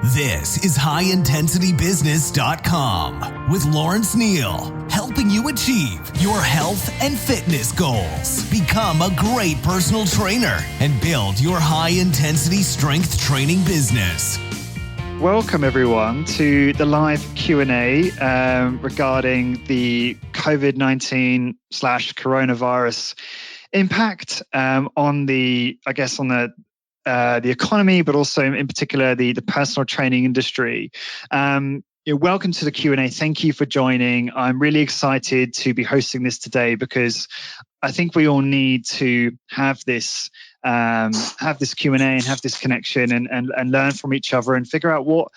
This is HighIntensityBusiness.com with Lawrence Neal, helping you achieve your health and fitness goals. Become a great personal trainer and build your high-intensity strength training business. Welcome, everyone, to the live Q&A regarding the COVID-19 / coronavirus impact on the economy, but also in particular the personal training industry. Welcome to the Q&A. Thank you for joining. I'm really excited to be hosting this today because I think we all need to have this Q&A and have this connection and learn from each other and figure out what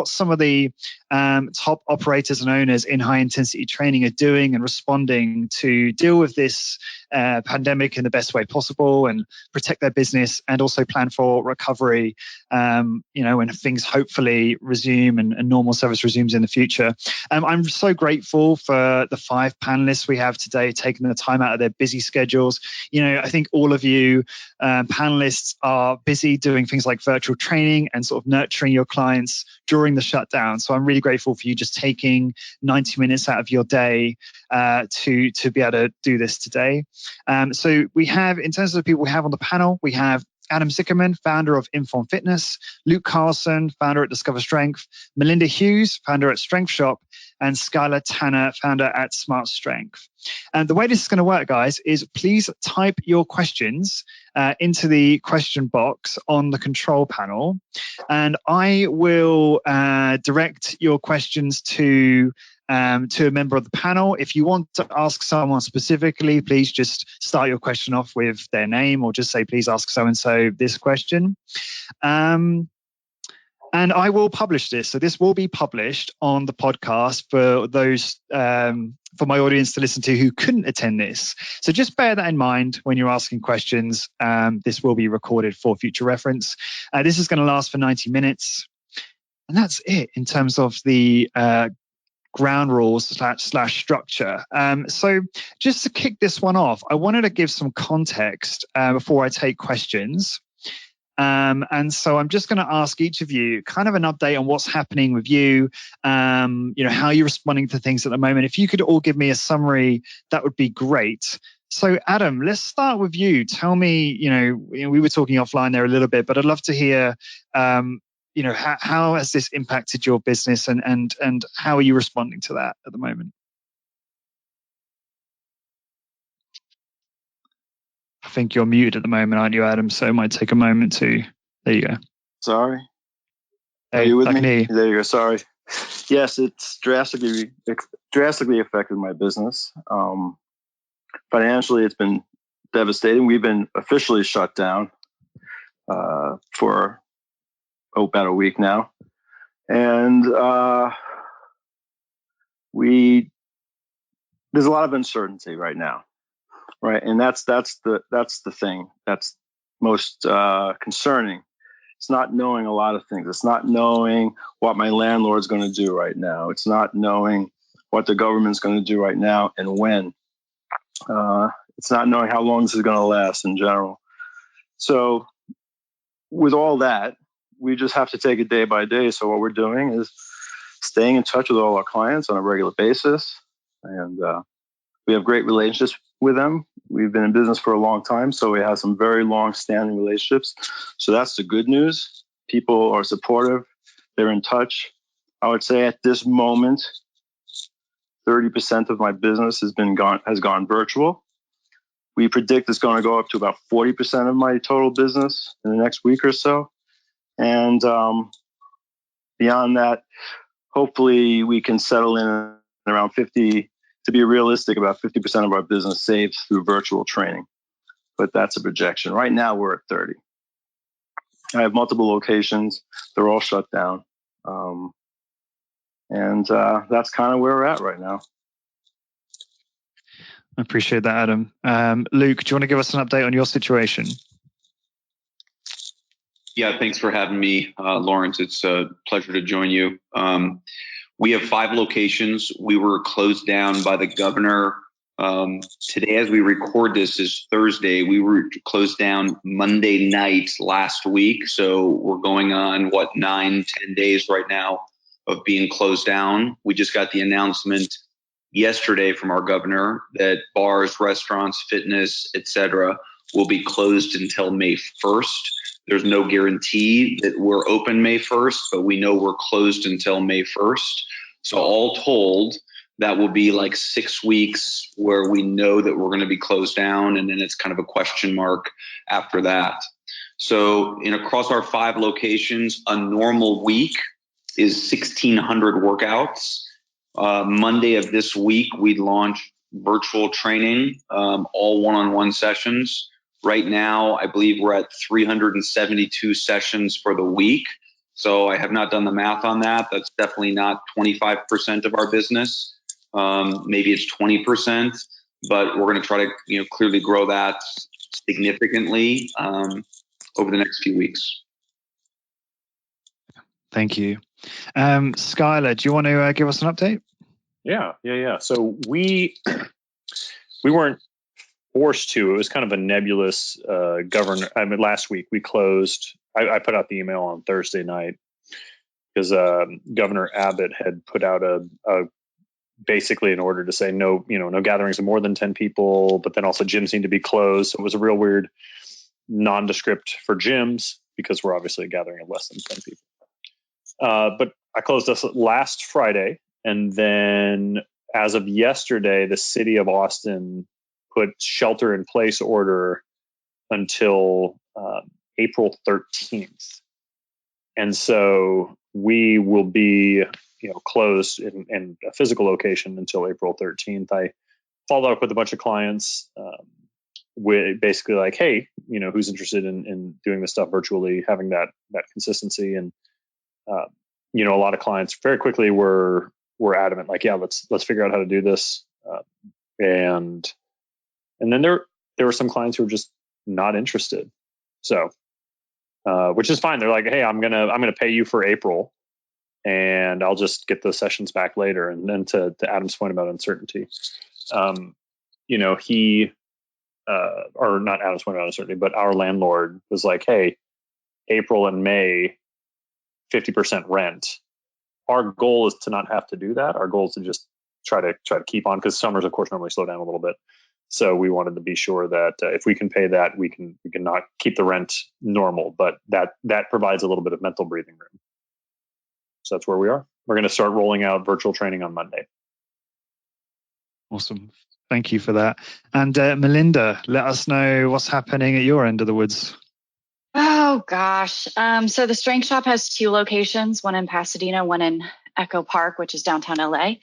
some of the top operators and owners in high intensity training are doing and responding to deal with this pandemic in the best way possible and protect their business and also plan for recovery, when things hopefully resume and normal service resumes in the future. I'm so grateful for the 5 panelists we have today taking the time out of their busy schedules. I think all of you panelists are busy doing things like virtual training and sort of nurturing your clients during the shutdown. So I'm really grateful for you just taking 90 minutes out of your day to be able to do this today. So we have, in terms of the people we have on the panel, we have Adam Zickerman, founder of Inform Fitness, Luke Carslon, founder at Discover Strength, Melinda Hughes, founder at Strength Shop, and Skylar Tanner, founder at Smart Strength. And the way this is going to work, guys, is please type your questions into the question box on the control panel, and I will direct your questions to a member of the panel. If you want to ask someone specifically, please just start your question off with their name or just say, please ask so-and-so this question. And I will publish this. So this will be published on the podcast for those, for my audience to listen to who couldn't attend this. So just bear that in mind when you're asking questions. This will be recorded for future reference. This is going to last for 90 minutes. And that's it in terms of the ground rules slash structure. So just to kick this one off, I wanted to give some context before I take questions. And so I'm just going to ask each of you kind of an update on what's happening with you, how you're responding to things at the moment. If you could all give me a summary, that would be great. So Adam, let's start with you. Tell me, we were talking offline there a little bit, but I'd love to hear, how has this impacted your business and how are you responding to that at the moment? I think you're muted at the moment, aren't you, Adam? So it might take a moment to. There you go. Sorry. Hey, are you with I me? can hear you. There you go. Sorry. Yes, it's drastically affected my business. Financially, it's been devastating. We've been officially shut down for about a week now, and there's a lot of uncertainty right now. Right, and that's the thing that's most concerning. It's not knowing a lot of things. It's not knowing what my landlord's going to do right now. It's not knowing what the government's going to do right now and when. It's not knowing how long this is going to last in general. So with all that, we just have to take it day by day. So what we're doing is staying in touch with all our clients on a regular basis, and we have great relationships with them. We've been in business for a long time, so we have some very long-standing relationships. So that's the good news. People are supportive. They're in touch. I would say at this moment, 30% of my business has gone virtual. We predict it's going to go up to about 40% of my total business in the next week or so. And beyond that, hopefully we can settle in around 50. To be realistic, about 50% of our business saves through virtual training, but that's a projection. Right now, we're at 30. I have multiple locations. They're all shut down. And that's kind of where we're at right now. I appreciate that, Adam. Luke, do you want to give us an update on your situation? Yeah, thanks for having me, Lawrence. It's a pleasure to join you. We have 5 locations. We were closed down by the governor Today, as we record this, is Thursday. We were closed down Monday night last week. So we're going on, 9-10 days right now of being closed down. We just got the announcement yesterday from our governor that bars, restaurants, fitness, etc., will be closed until May 1st. There's no guarantee that we're open May 1st, but we know we're closed until May 1st. So all told, that will be like 6 weeks where we know that we're going to be closed down, and then it's kind of a question mark after that. So across our 5 locations, a normal week is 1,600 workouts. Monday of this week, we launched virtual training, all one-on-one sessions. Right now, I believe we're at 372 sessions for the week. So I have not done the math on that. That's definitely not 25% of our business. Maybe it's 20%, but we're going to try to clearly grow that significantly over the next few weeks. Thank you. Skylar, do you want to give us an update? Yeah. So we weren't forced to. It was kind of a nebulous governor. Last week we closed. I put out the email on Thursday night because Governor Abbott had put out a basically an order to say no gatherings of more than 10 people, but then also gyms need to be closed. So it was a real weird nondescript for gyms because we're obviously a gathering of less than 10 people. But I closed us last Friday. And then as of yesterday, the city of Austin put shelter in place order until April 13th. And so we will be closed in a physical location until April 13th. I followed up with a bunch of clients with basically like, hey, who's interested in doing this stuff virtually, having that consistency. And, a lot of clients very quickly were adamant, like, yeah, let's figure out how to do this. And then there were some clients who were just not interested. So, which is fine. They're like, hey, I'm going to pay you for April, and I'll just get those sessions back later. And then to Adam's point about uncertainty, or not Adam's point about uncertainty, but our landlord was like, hey, April and May, 50% rent. Our goal is to not have to do that. Our goal is to just try to keep on, because summers, of course, normally slow down a little bit. So we wanted to be sure that if we can pay that, we can not keep the rent normal, but that provides a little bit of mental breathing room. So that's where we are. We're going to start rolling out virtual training on Monday. Awesome. Thank you for that. And Melinda, let us know what's happening at your end of the woods. Oh, gosh. So the Strength Shop has 2 locations, one in Pasadena, one in Echo Park, which is downtown LA.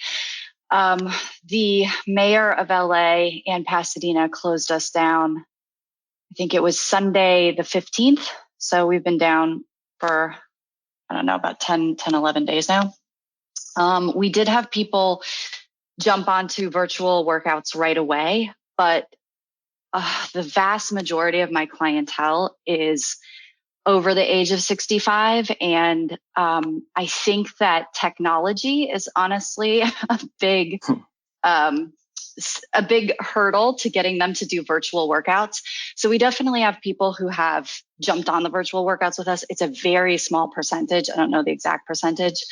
The mayor of LA and Pasadena closed us down. I think it was Sunday the 15th. So we've been down for, I don't know, about 10, 11 days now. We did have people jump onto virtual workouts right away, but the vast majority of my clientele is over the age of 65. And I think that technology is honestly a big hurdle to getting them to do virtual workouts. So we definitely have people who have jumped on the virtual workouts with us. It's a very small percentage. I don't know the exact percentage.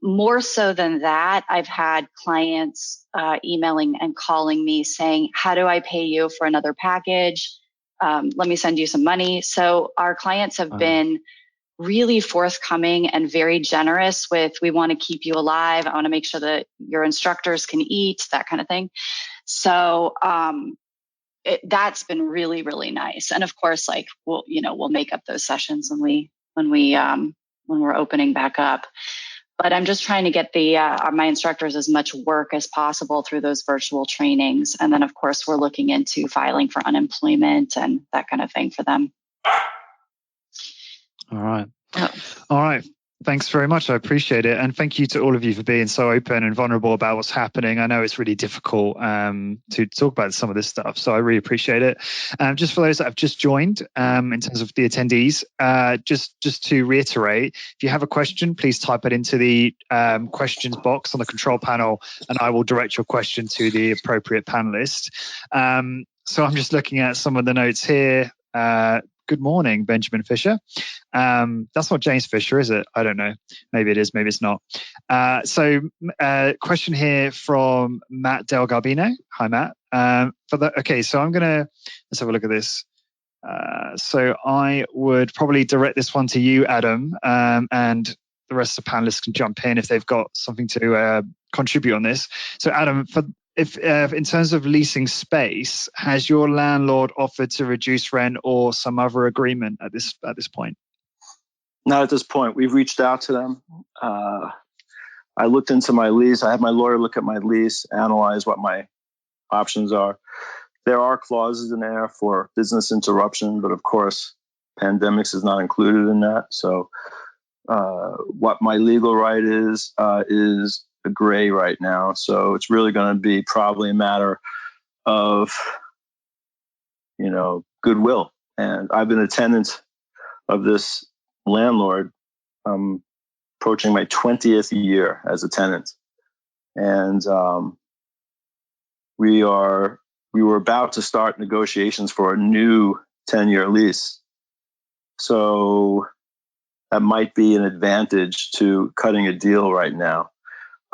More so than that, I've had clients emailing and calling me saying, how do I pay you for another package? Let me send you some money. So our clients have been really forthcoming and very generous with, we want to keep you alive. I want to make sure that your instructors can eat, that kind of thing. So that's been really, really nice. And of course, like we'll make up those sessions when we're opening back up. But I'm just trying to get my instructors as much work as possible through those virtual trainings. And then, of course, we're looking into filing for unemployment and that kind of thing for them. All right. Oh. All right. Thanks very much. I appreciate it. And thank you to all of you for being so open and vulnerable about what's happening. I know it's really difficult to talk about some of this stuff, so I really appreciate it. Just for those that have just joined, in terms of the attendees, just to reiterate, if you have a question, please type it into the questions box on the control panel, and I will direct your question to the appropriate panelist. So I'm just looking at some of the notes here. Good morning, Benjamin Fisher. That's not James Fisher, is it? I don't know. Maybe it is, maybe it's not. Question here from Matt Del Garbino. Hi, Matt. So let's have a look at this. So I would probably direct this one to you, Adam, and the rest of the panelists can jump in if they've got something to contribute on this. So Adam, if in terms of leasing space, has your landlord offered to reduce rent or some other agreement at this point? Not at this point. We've reached out to them. I looked into my lease. I had my lawyer look at my lease, analyze what my options are. There are clauses in there for business interruption, but of course, pandemics is not included in that. So what my legal right is a gray right now. So it's really going to be probably a matter of, goodwill. And I've been a tenant of this landlord, approaching my 20th year as a tenant. And we were about to start negotiations for a new 10-year lease. So that might be an advantage to cutting a deal right now.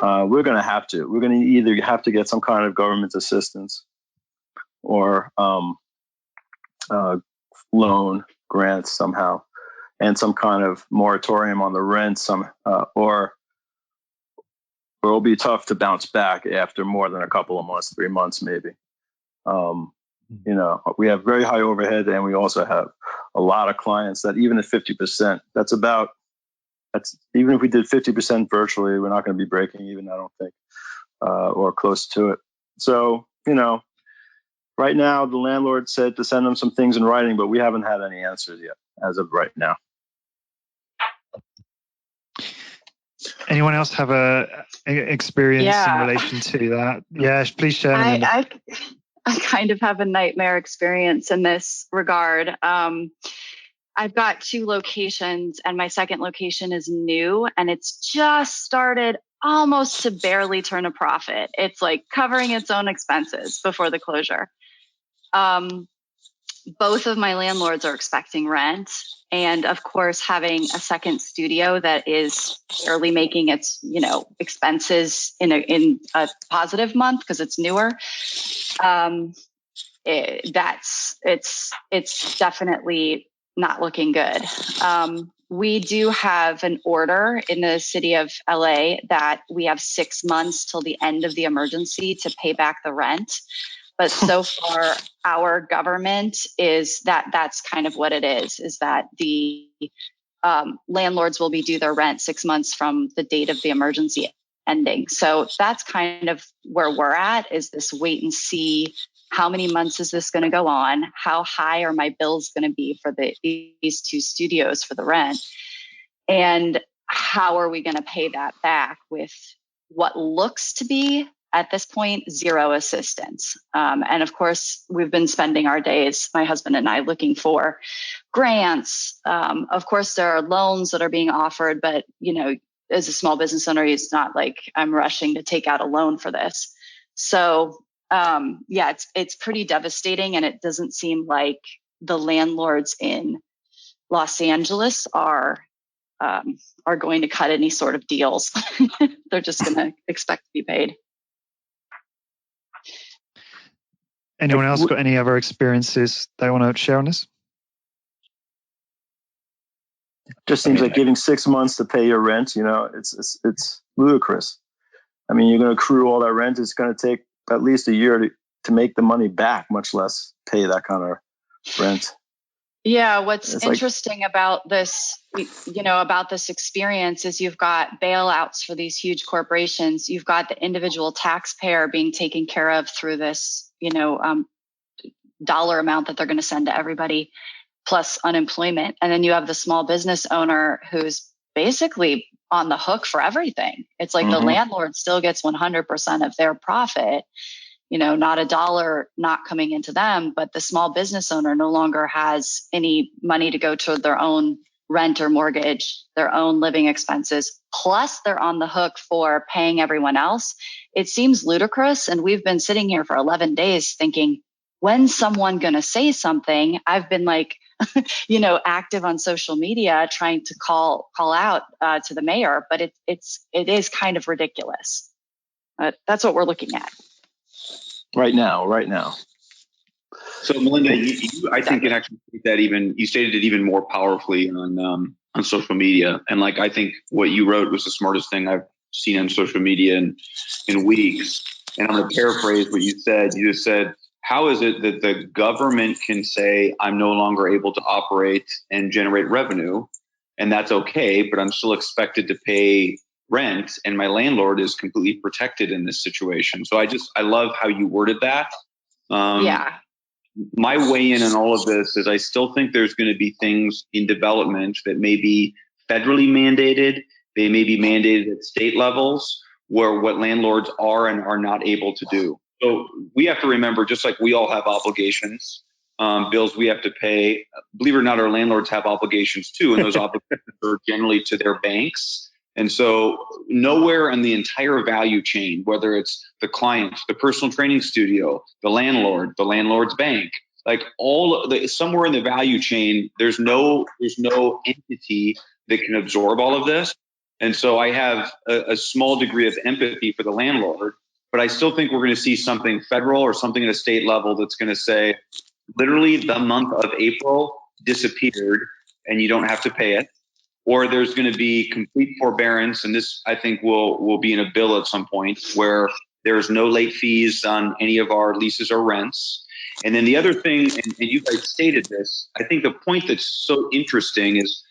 We're going to either have to get some kind of government assistance or loan grants somehow, and some kind of moratorium on the rent, or it'll be tough to bounce back after more than a couple of months, 3 months maybe. We have very high overhead, and we also have a lot of clients that even at 50%, even if we did 50% virtually, we're not going to be breaking even, I don't think, or close to it. So, right now the landlord said to send them some things in writing, but we haven't had any answers yet as of right now. Anyone else have a experience in relation to that? Yeah, please share. I kind of have a nightmare experience in this regard. I've got 2 locations, and my second location is new, and it's just started almost to barely turn a profit. It's like covering its own expenses before the closure. Both of my landlords are expecting rent. And of course, having a second studio that is barely making its, expenses in a positive month because it's newer. It's definitely not looking good. We do have an order in the city of LA that we have 6 months till the end of the emergency to pay back the rent. But so far, our government is that's kind of what it is that the landlords will be due their rent 6 months from the date of the emergency ending. So that's kind of where we're at, is this wait and see. How many months is this going to go on? How high are my bills going to be for these 2 studios for the rent? And how are we going to pay that back with what looks to be, at this point, zero assistance? And of course, we've been spending our days, my husband and I, looking for grants. Of course, there are loans that are being offered, but, as a small business owner, it's not like I'm rushing to take out a loan for this. So, it's pretty devastating, and it doesn't seem like the landlords in Los Angeles are going to cut any sort of deals. They're just going to expect to be paid. Anyone else got any other experiences they want to share on this? Just seems like giving 6 months to pay your rent. It's ludicrous. I mean, you're going to accrue all that rent. It's going to take at least a year to make the money back, much less pay that kind of rent. Yeah, what's interesting about this, about this experience is you've got bailouts for these huge corporations. You've got the individual taxpayer being taken care of through this, dollar amount that they're going to send to everybody, plus unemployment. And then you have the small business owner who's basically on the hook for everything. It's like the landlord still gets 100% of their profit, not a dollar not coming into them, but the small business owner no longer has any money to go to their own rent or mortgage, their own living expenses, plus they're on the hook for paying everyone else. It seems ludicrous. And we've been sitting here for 11 days thinking, when's someone going to say something? I've been like, active on social media trying to call out to the mayor, but it is kind of ridiculous. That's what we're looking at. Right now. So Melinda, I think can actually state that you stated it even more powerfully on social media. And I think what you wrote was the smartest thing I've seen on social media in weeks. And I'm going to paraphrase what you said. You just said, how is it that the government can say I'm no longer able to operate and generate revenue, and that's okay, but I'm still expected to pay rent, and my landlord is completely protected in this situation? So I love how you worded that. My weigh in on all of this is I still think there's going to be things in development that may be federally mandated. They may be mandated at state levels where what landlords are and are not able to do. So we have to remember, just like we all have obligations, bills we have to pay, believe it or not, our landlords have obligations too. And those obligations are generally to their banks. And so nowhere in the entire value chain, whether it's the client, the personal training studio, the landlord's bank, somewhere in the value chain, there's no entity that can absorb all of this. And so I have a small degree of empathy for the landlord, but I still think we're going to see something federal or something at a state level that's going to say, literally the month of April disappeared and you don't have to pay it. Or there's going to be complete forbearance, and this I think will be in a bill at some point where there's no late fees on any of our leases or rents. And then the other thing, and you guys stated this, I think the point that's so interesting is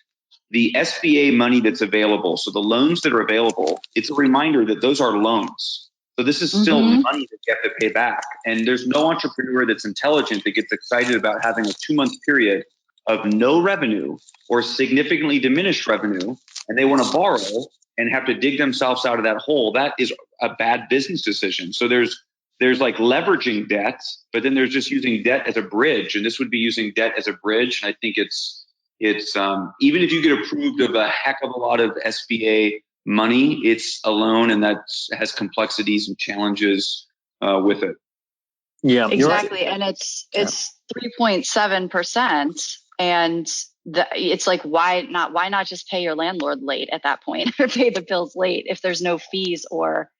the SBA money that's available. So the loans that are available, it's a reminder that those are loans. So this is still money that you have to pay back. And there's no entrepreneur that's intelligent that gets excited about having a 2-month period of no revenue or significantly diminished revenue, and they want to borrow and have to dig themselves out of that hole. That is a bad business decision. So there's leveraging debt, but then there's just using debt as a bridge, and this would be using debt as a bridge. And I think it's even if you get approved of a heck of a lot of SBA money, it's a loan, and that has complexities and challenges with it. Yeah, exactly. Right. And it's 3.7%. And it's like, why not just pay your landlord late at that point, or pay the bills late if there's no fees or,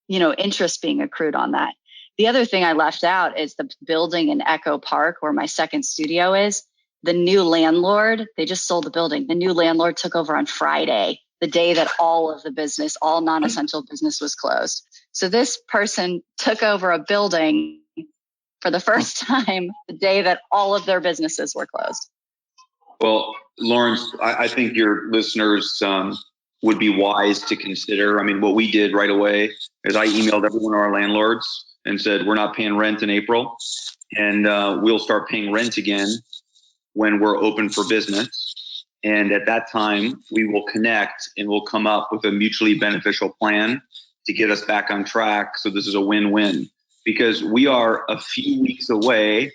interest being accrued on that. The other thing I left out is the building in Echo Park where my second studio is. The new landlord, they just sold the building. The new landlord took over on Friday, the day that all non-essential business was closed. So this person took over a building for the first time the day that all of their businesses were closed. Well, Lawrence, I think your listeners would be wise to consider. I mean, what we did right away is I emailed every one of our landlords and said, we're not paying rent in April, and we'll start paying rent again when we're open for business. And at that time, we will connect and we'll come up with a mutually beneficial plan to get us back on track. So this is a win-win, because we are a few weeks away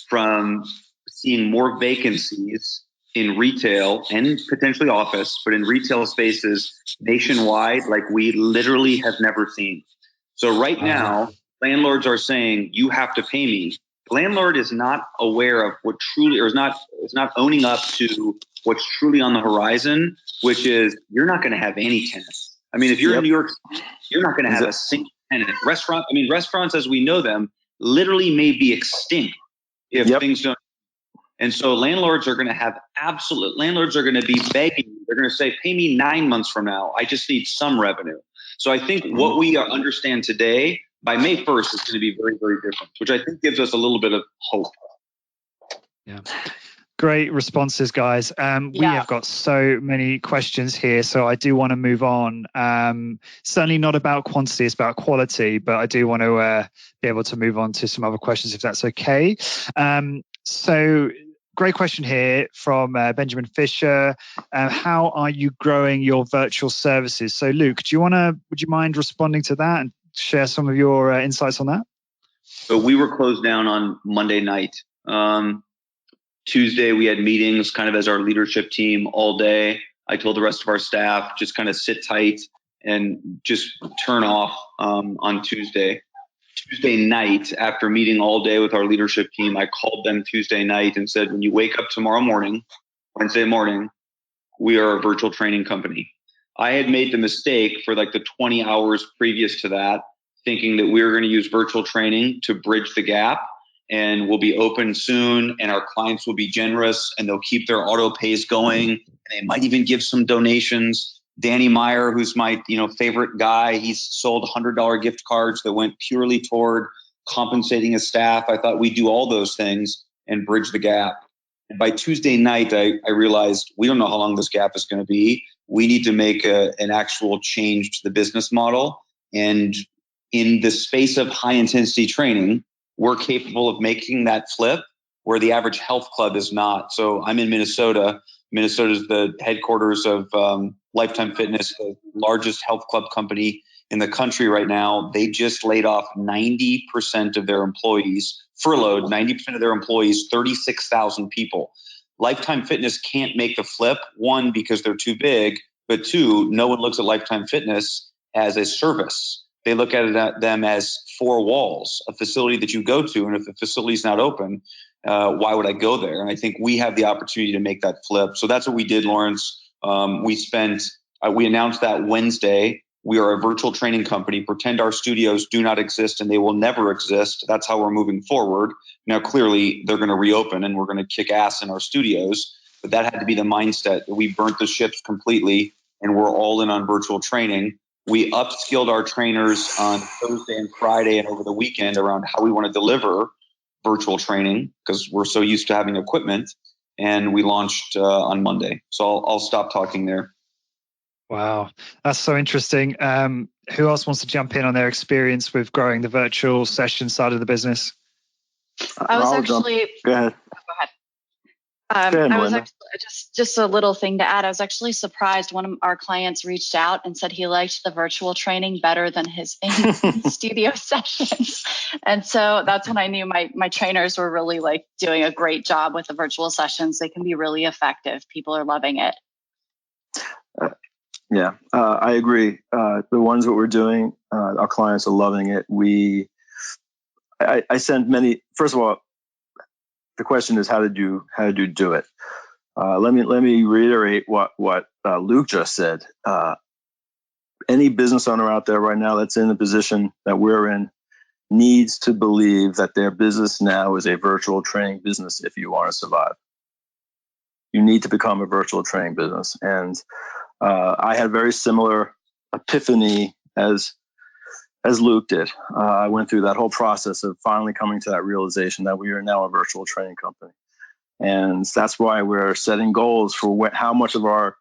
from seeing more vacancies in retail and potentially office, but in retail spaces nationwide, like we literally have never seen. So right now, landlords are saying, you have to pay me. The landlord is not aware of what truly, or is not owning up to what's truly on the horizon, which is you're not going to have any tenants. I mean, if you're in New York, you're not going to have a single tenant. Restaurants as we know them literally may be extinct if things don't. And so landlords are going to be begging. They're going to say, pay me 9 months from now. I just need some revenue. So I think what we understand today, by May 1st, is going to be very, very different, which I think gives us a little bit of hope. Yeah. Great responses, guys. We have got so many questions here, so I do want to move on. Certainly not about quantity, it's about quality, but I do want to be able to move on to some other questions if that's okay. So great question here from Benjamin Fisher. How are you growing your virtual services? So Luke, would you mind responding to that and share some of your insights on that? So we were closed down on Monday night. Tuesday, we had meetings kind of as our leadership team all day. I told the rest of our staff, just kind of sit tight and just turn off on Tuesday. Tuesday night, after meeting all day with our leadership team, I called them Tuesday night and said, when you wake up tomorrow morning, Wednesday morning, we are a virtual training company. I had made the mistake for like the 20 hours previous to that, thinking that we were going to use virtual training to bridge the gap, and we'll be open soon, and our clients will be generous, and they'll keep their auto pays going, and they might even give some donations. Danny Meyer, who's my favorite guy, he's sold $100 gift cards that went purely toward compensating his staff. I thought we'd do all those things and bridge the gap. And by Tuesday night, I realized we don't know how long this gap is going to be. We need to make an actual change to the business model. And in the space of high intensity training, we're capable of making that flip where the average health club is not. So I'm in Minnesota. Minnesota is the headquarters of Lifetime Fitness, the largest health club company in the country right now. They just laid off 90% of their employees, furloughed 90% of their employees, 36,000 people. Lifetime Fitness can't make the flip, one, because they're too big, but two, no one looks at Lifetime Fitness as a service. They look at them as four walls, a facility that you go to. And if the facility is not open, why would I go there? And I think we have the opportunity to make that flip. So that's what we did, Lawrence. We announced that Wednesday. We are a virtual training company. Pretend our studios do not exist and they will never exist. That's how we're moving forward. Now, clearly, they're going to reopen and we're going to kick ass in our studios. But that had to be the mindset. We burnt the ships completely and we're all in on virtual training. We upskilled our trainers on Thursday and Friday and over the weekend around how we want to deliver virtual training because we're so used to having equipment. And we launched on Monday. So I'll stop talking there. Wow, that's so interesting. Who else wants to jump in on their experience with growing the virtual session side of the business? Go ahead. Go ahead. I was actually just a little thing to add. I was actually surprised one of our clients reached out and said he liked the virtual training better than his in-studio sessions. And so that's when I knew my trainers were really like doing a great job with the virtual sessions. They can be really effective. People are loving it. I agree. The ones that we're doing, our clients are loving it. I sent many. First of all, the question is how did you do it? Let me reiterate what Luke just said. Any business owner out there right now that's in the position that we're in needs to believe that their business now is a virtual training business. If you want to survive, you need to become a virtual training business. And I had a very similar epiphany as Luke did. I went through that whole process of finally coming to that realization that we are now a virtual training company. And that's why we're setting goals for how much of our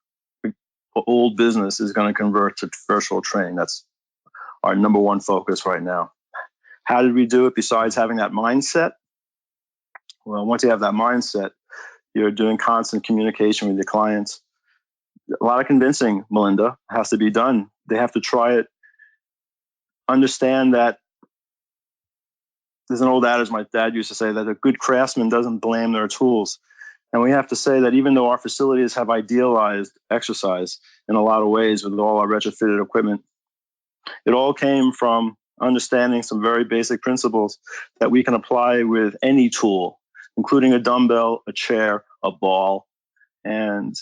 old business is going to convert to virtual training. That's our number one focus right now. How did we do it besides having that mindset? Well, once you have that mindset, you're doing constant communication with your clients. A lot of convincing, Melinda, has to be done. They have to try it. Understand that there's an old adage my dad used to say that a good craftsman doesn't blame their tools. And we have to say that even though our facilities have idealized exercise in a lot of ways with all our retrofitted equipment, it all came from understanding some very basic principles that we can apply with any tool, including a dumbbell, a chair, a ball. And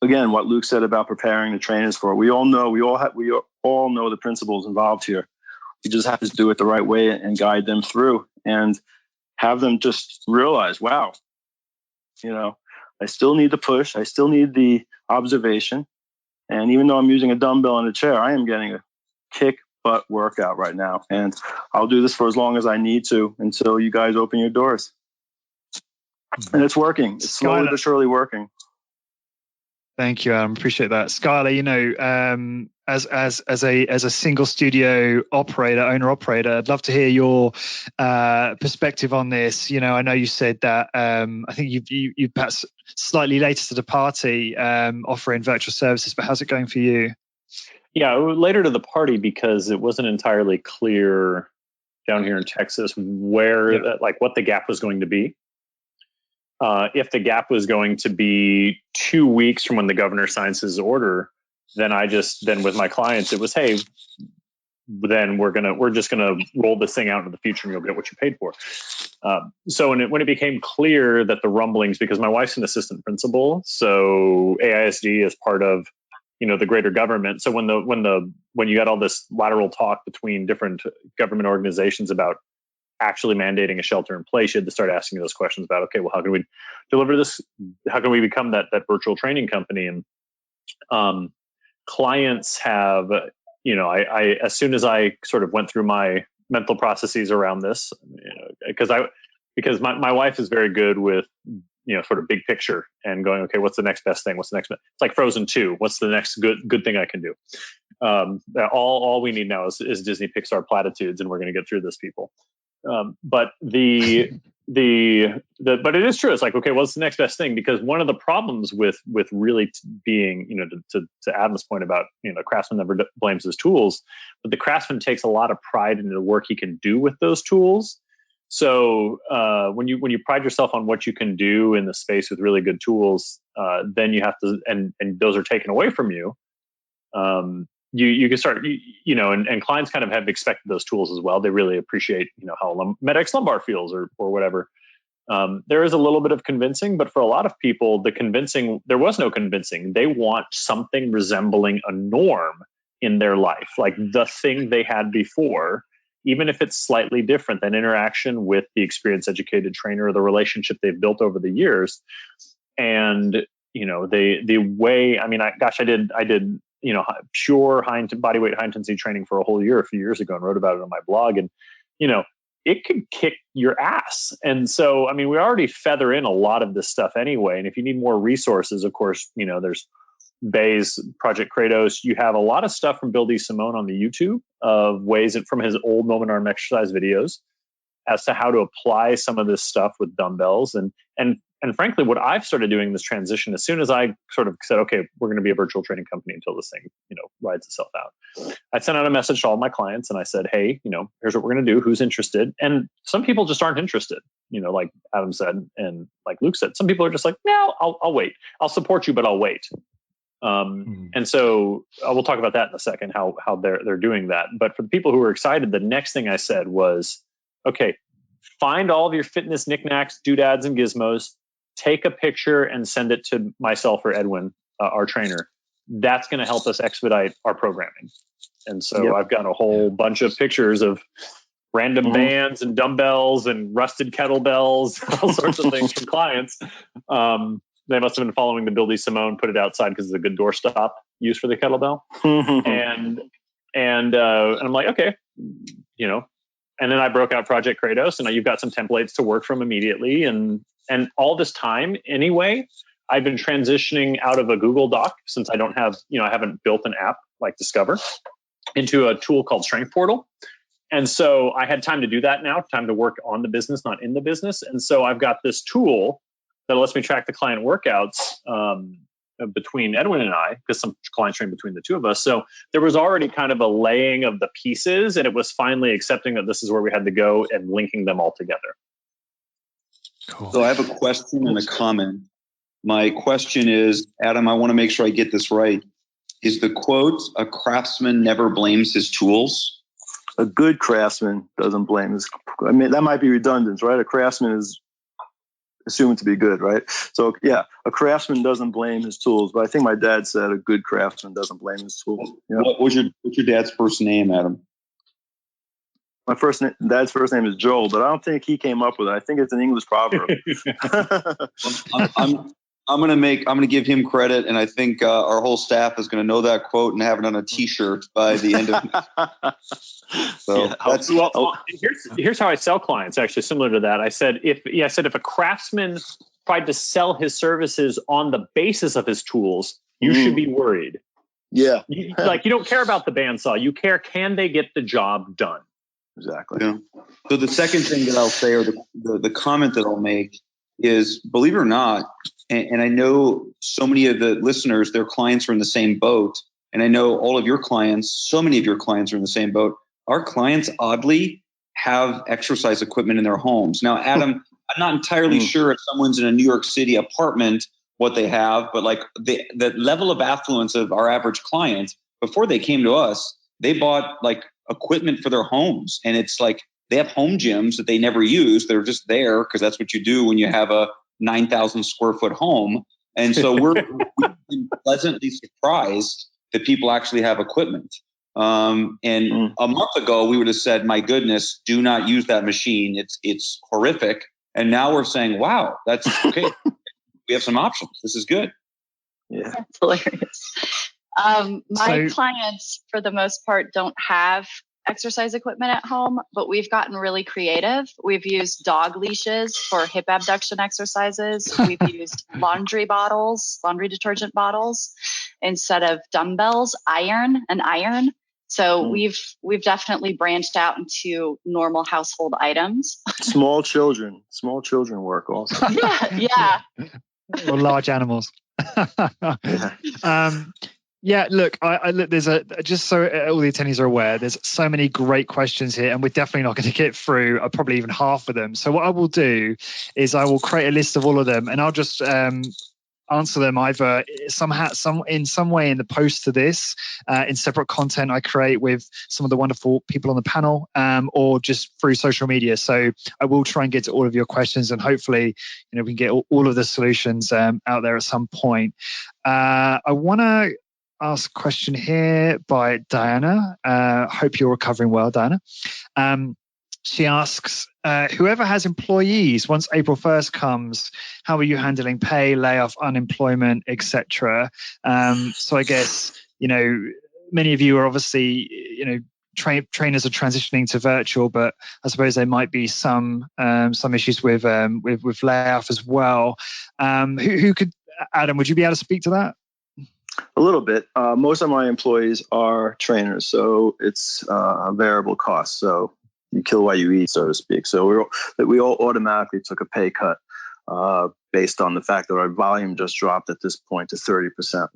again, what Luke said about preparing the trainers for it, we all know the principles involved here. We just have to do it the right way and guide them through and have them just realize, wow, I still need the push. I still need the observation. And even though I'm using a dumbbell and a chair, I am getting a kick butt workout right now. And I'll do this for as long as I need to until you guys open your doors. And it's working. It's slowly but surely working. Thank you, Adam. Appreciate that. Skylar, as a single studio owner operator, I'd love to hear your perspective on this. I know you said that I think you perhaps slightly later to the party offering virtual services, but how's it going for you? Yeah, later to the party because it wasn't entirely clear down here in Texas where what the gap was going to be. If the gap was going to be 2 weeks from when the governor signs his order, then with my clients, it was, hey, then we're just gonna roll this thing out into the future and you'll get what you paid for. So when it became clear that the rumblings, because my wife's an assistant principal, so AISD is part of the greater government. So when you had all this lateral talk between different government organizations about actually mandating a shelter in place, you had to start asking those questions about, okay, well, how can we deliver this? How can we become that virtual training company? And clients have, I as soon as I sort of went through my mental processes around this, because my wife is very good with, sort of big picture and going, okay, what's the next best thing? What's the next? It's like Frozen 2. What's the next good thing I can do? All we need now is Disney Pixar platitudes, and we're going to get through this, people. But it is true. It's like, okay, what's the next best thing? Because one of the problems with really being, to Adam's point about, craftsman never blames his tools, but the craftsman takes a lot of pride in the work he can do with those tools. So when you pride yourself on what you can do in the space with really good tools, then you have to, and those are taken away from you. You can start, and clients kind of have expected those tools as well. They really appreciate, how Med-X lumbar feels or whatever. There is a little bit of convincing, but for a lot of people, there was no convincing. They want something resembling a norm in their life, like the thing they had before, even if it's slightly different, than interaction with the experienced educated trainer or the relationship they've built over the years. And, the way, I did, pure bodyweight high intensity training for a whole year a few years ago and wrote about it on my blog. And, it could kick your ass. And so, we already feather in a lot of this stuff anyway. And if you need more resources, of course, there's Bay's Project Kratos. You have a lot of stuff from Bill DeSimone on the YouTube of ways from his old moment arm exercise videos as to how to apply some of this stuff with dumbbells. And frankly, what I've started doing this transition, as soon as I sort of said, okay, we're going to be a virtual training company until this thing, rides itself out. I sent out a message to all my clients and I said, hey, here's what we're going to do. Who's interested? And some people just aren't interested, like Adam said, and like Luke said, some people are just like, no, I'll wait. I'll support you, but I'll wait. And so we'll talk about that in a second, how they're doing that. But for the people who are excited, the next thing I said was, okay, find all of your fitness knickknacks, doodads, and gizmos, take a picture and send it to myself or Edwin, our trainer. That's going to help us expedite our programming. And so I've got a whole bunch of pictures of random bands and dumbbells and rusted kettlebells, all sorts of things from clients. They must have been following the Bill DeSimone, put it outside because it's a good doorstop use for the kettlebell. And I'm like, okay, and then I broke out Project Kratos, and you've got some templates to work from immediately. And all this time anyway, I've been transitioning out of a Google Doc, since I don't have, I haven't built an app like Discover, into a tool called Strength Portal. And so I had time to do that now, time to work on the business, not in the business. And so I've got this tool that lets me track the client workouts between Edwin and I, because some clients train between the two of us. So there was already kind of a laying of the pieces, and it was finally accepting that this is where we had to go and linking them all together. Cool. So I have a question and a comment. My question is, Adam, I want to make sure I get this right. Is the quote, a craftsman never blames his tools? A good craftsman doesn't blame his, that might be redundant, right? A craftsman is assumed to be good, right? So yeah, a craftsman doesn't blame his tools, but I think my dad said a good craftsman doesn't blame his tools. Yep. What's your dad's first name, Adam? My dad's first name is Joel, but I don't think he came up with it. I think it's an English proverb. I'm gonna give him credit, and I think our whole staff is gonna know that quote and have it on a T-shirt by the end of. So here's how I sell clients. Actually, similar to that, I said if a craftsman tried to sell his services on the basis of his tools, you should be worried. Yeah. You don't care about the bandsaw. You care, can they get the job done? Exactly. Yeah. So the second thing that I'll say, or the comment that I'll make is, believe it or not, and I know so many of the listeners, their clients are in the same boat. And I know all of your clients, so many of your clients are in the same boat. Our clients, oddly, have exercise equipment in their homes. Now, Adam, I'm not entirely sure if someone's in a New York City apartment, what they have, but like the level of affluence of our average client, before they came to us, they bought like equipment for their homes. And it's like they have home gyms that they never use. They're just there because that's what you do when you have a 9,000 square foot home. And so we've been pleasantly surprised that people actually have equipment. And a month ago, we would have said, my goodness, do not use that machine. It's horrific. And now we're saying, wow, that's okay. We have some options. This is good. Yeah. That's hilarious. My clients, for the most part, don't have exercise equipment at home, but we've gotten really creative. We've used dog leashes for hip abduction exercises. We've used laundry detergent bottles instead of dumbbells, iron. So we've definitely branched out into normal household items. Small children work also. Yeah. Or large animals. Yeah, look, I look. There's just so all the attendees are aware. There's so many great questions here, and we're definitely not going to get through probably even half of them. So what I will do is I will create a list of all of them, and I'll just answer them either in some way in the post to this, in separate content I create with some of the wonderful people on the panel, or just through social media. So I will try and get to all of your questions, and hopefully, we can get all of the solutions out there at some point. I want to ask a question here by Diana. Hope you're recovering well, Diana. She asks, whoever has employees, once April 1st comes, how are you handling pay, layoff, unemployment, etc.? So I guess, many of you are obviously, trainers are transitioning to virtual, but I suppose there might be some issues with layoff as well. Who could, Adam, would you be able to speak to that? A little bit. Most of my employees are trainers, so it's a variable cost. So you kill what you eat, so to speak. So we all automatically took a pay cut based on the fact that our volume just dropped at this point to 30%.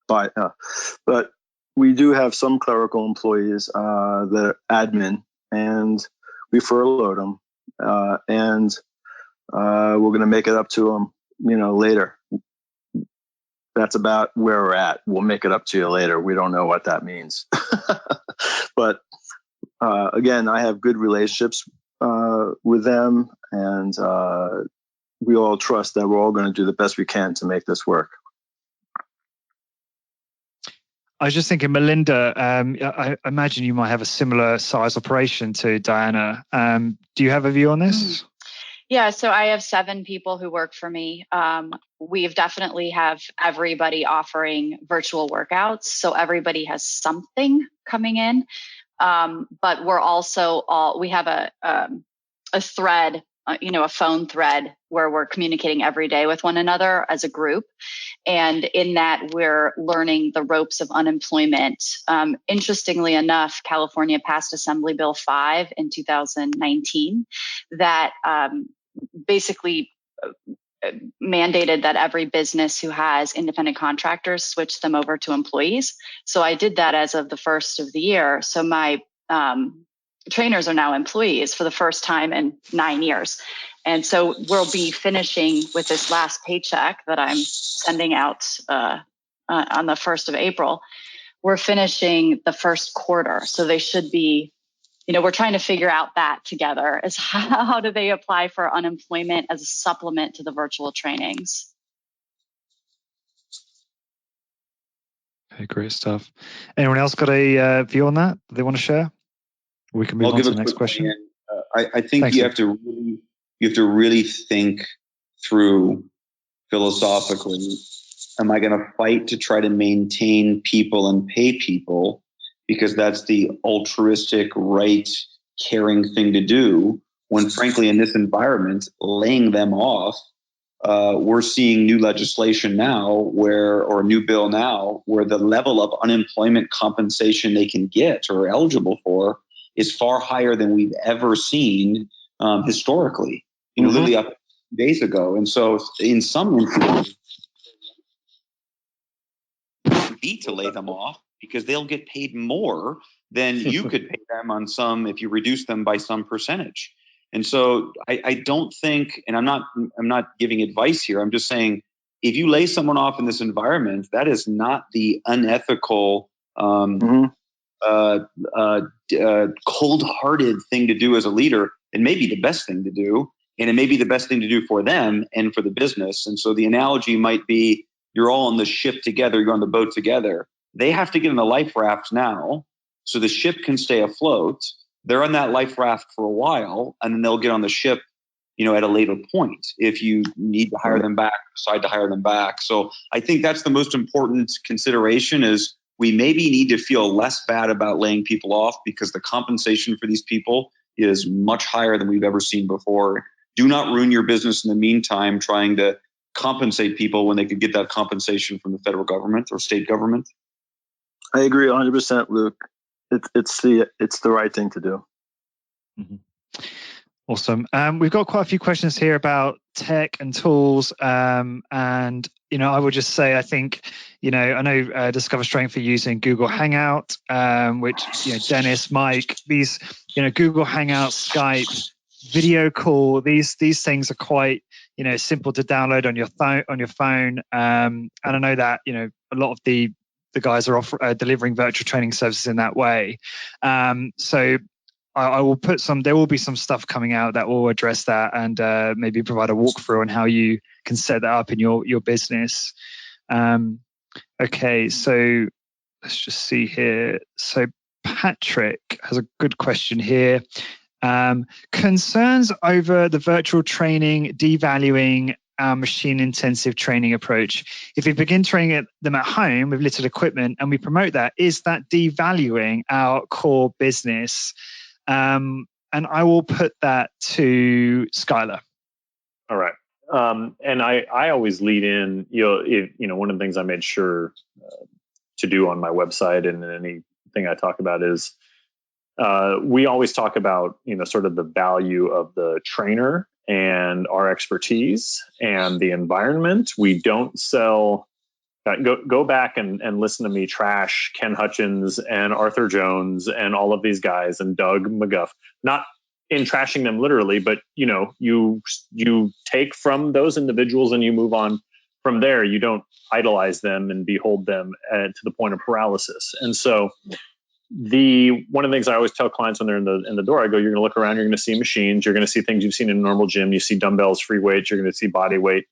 But we do have some clerical employees that are admin, and we furloughed them, and we're going to make it up to them, later. That's about where we're at. We'll make it up to you later. We don't know what that means. But again, I have good relationships with them, and we all trust that we're all going to do the best we can to make this work. I was just thinking, Melinda, I imagine you might have a similar size operation to Diana. Do you have a view on this? Yeah, so I have 7 people who work for me. We've definitely have everybody offering virtual workouts. So everybody has something coming in. But we're also we have a thread, a phone thread where we're communicating every day with one another as a group. And in that, we're learning the ropes of unemployment. Interestingly enough, California passed Assembly Bill 5 in 2019 that basically mandated that every business who has independent contractors switch them over to employees. So I did that as of the first of the year. So my trainers are now employees for the first time in 9 years. And so we'll be finishing with this last paycheck that I'm sending out on the 1st of April. We're finishing the first quarter. So they should be, we're trying to figure out that together, is how do they apply for unemployment as a supplement to the virtual trainings. Okay, great stuff. Anyone else got a view on that they want to share? We can move on to the next question. I think Thanks, you have to really think through philosophically. Am I going to fight to try to maintain people and pay people because that's the altruistic, right, caring thing to do, when frankly in this environment, laying them off we're seeing new legislation now or a new bill now where the level of unemployment compensation they can get or are eligible for is far higher than we've ever seen historically, literally up days ago. And so in some instances, be to lay them off because they'll get paid more than you could pay them on some if you reduce them by some percentage. And so I don't think, and I'm not giving advice here. I'm just saying, if you lay someone off in this environment, that is not the unethical, cold-hearted thing to do as a leader. It may be the best thing to do, and it may be the best thing to do for them and for the business. And so the analogy might be, you're all on the ship together, you're on the boat together. They have to get in the life raft now so the ship can stay afloat. They're on that life raft for a while, and then they'll get on the ship, at a later point if you need to hire them back, decide to hire them back. So I think that's the most important consideration is we maybe need to feel less bad about laying people off because the compensation for these people is much higher than we've ever seen before. Do not ruin your business in the meantime trying to compensate people when they could get that compensation from the federal government or state government. I agree 100%, Luke. It's the right thing to do. Mm-hmm. Awesome. We've got quite a few questions here about tech and tools. And, I would just say, I think, I know Discover Strength are using Google Hangout, which, Dennis, Mike, these, Google Hangout, Skype, video call, these things are quite, simple to download on your phone. And I know that, a lot of the guys are delivering virtual training services in that way. So I will there will be some stuff coming out that will address that and maybe provide a walkthrough on how you can set that up in your business. Okay, so let's just see here. So Patrick has a good question here. Concerns over the virtual training devaluing our machine-intensive training approach. If we begin training them at home with little equipment and we promote that, is that devaluing our core business? And I will put that to Skylar. All right. And I always lead in, one of the things I made sure to do on my website and anything I talk about is we always talk about, sort of the value of the trainer and our expertise and the environment. We don't sell. Go back and listen to me trash Ken Hutchins and Arthur Jones and all of these guys and Doug McGuff. Not in trashing them literally, but you take from those individuals and you move on from there. You don't idolize them and behold them to the point of paralysis. And so one of the things I always tell clients when they're in the door, I go, you're going to look around, you're going to see machines, you're going to see things you've seen in a normal gym. You see dumbbells, free weights, you're going to see body weight.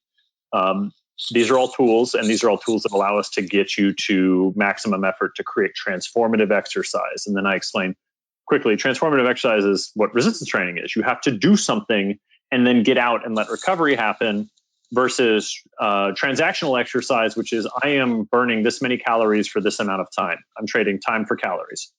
These are all tools, and these are all tools that allow us to get you to maximum effort to create transformative exercise. And then I explain quickly, transformative exercise is what resistance training is. You have to do something and then get out and let recovery happen versus transactional exercise, which is I am burning this many calories for this amount of time. I'm trading time for calories.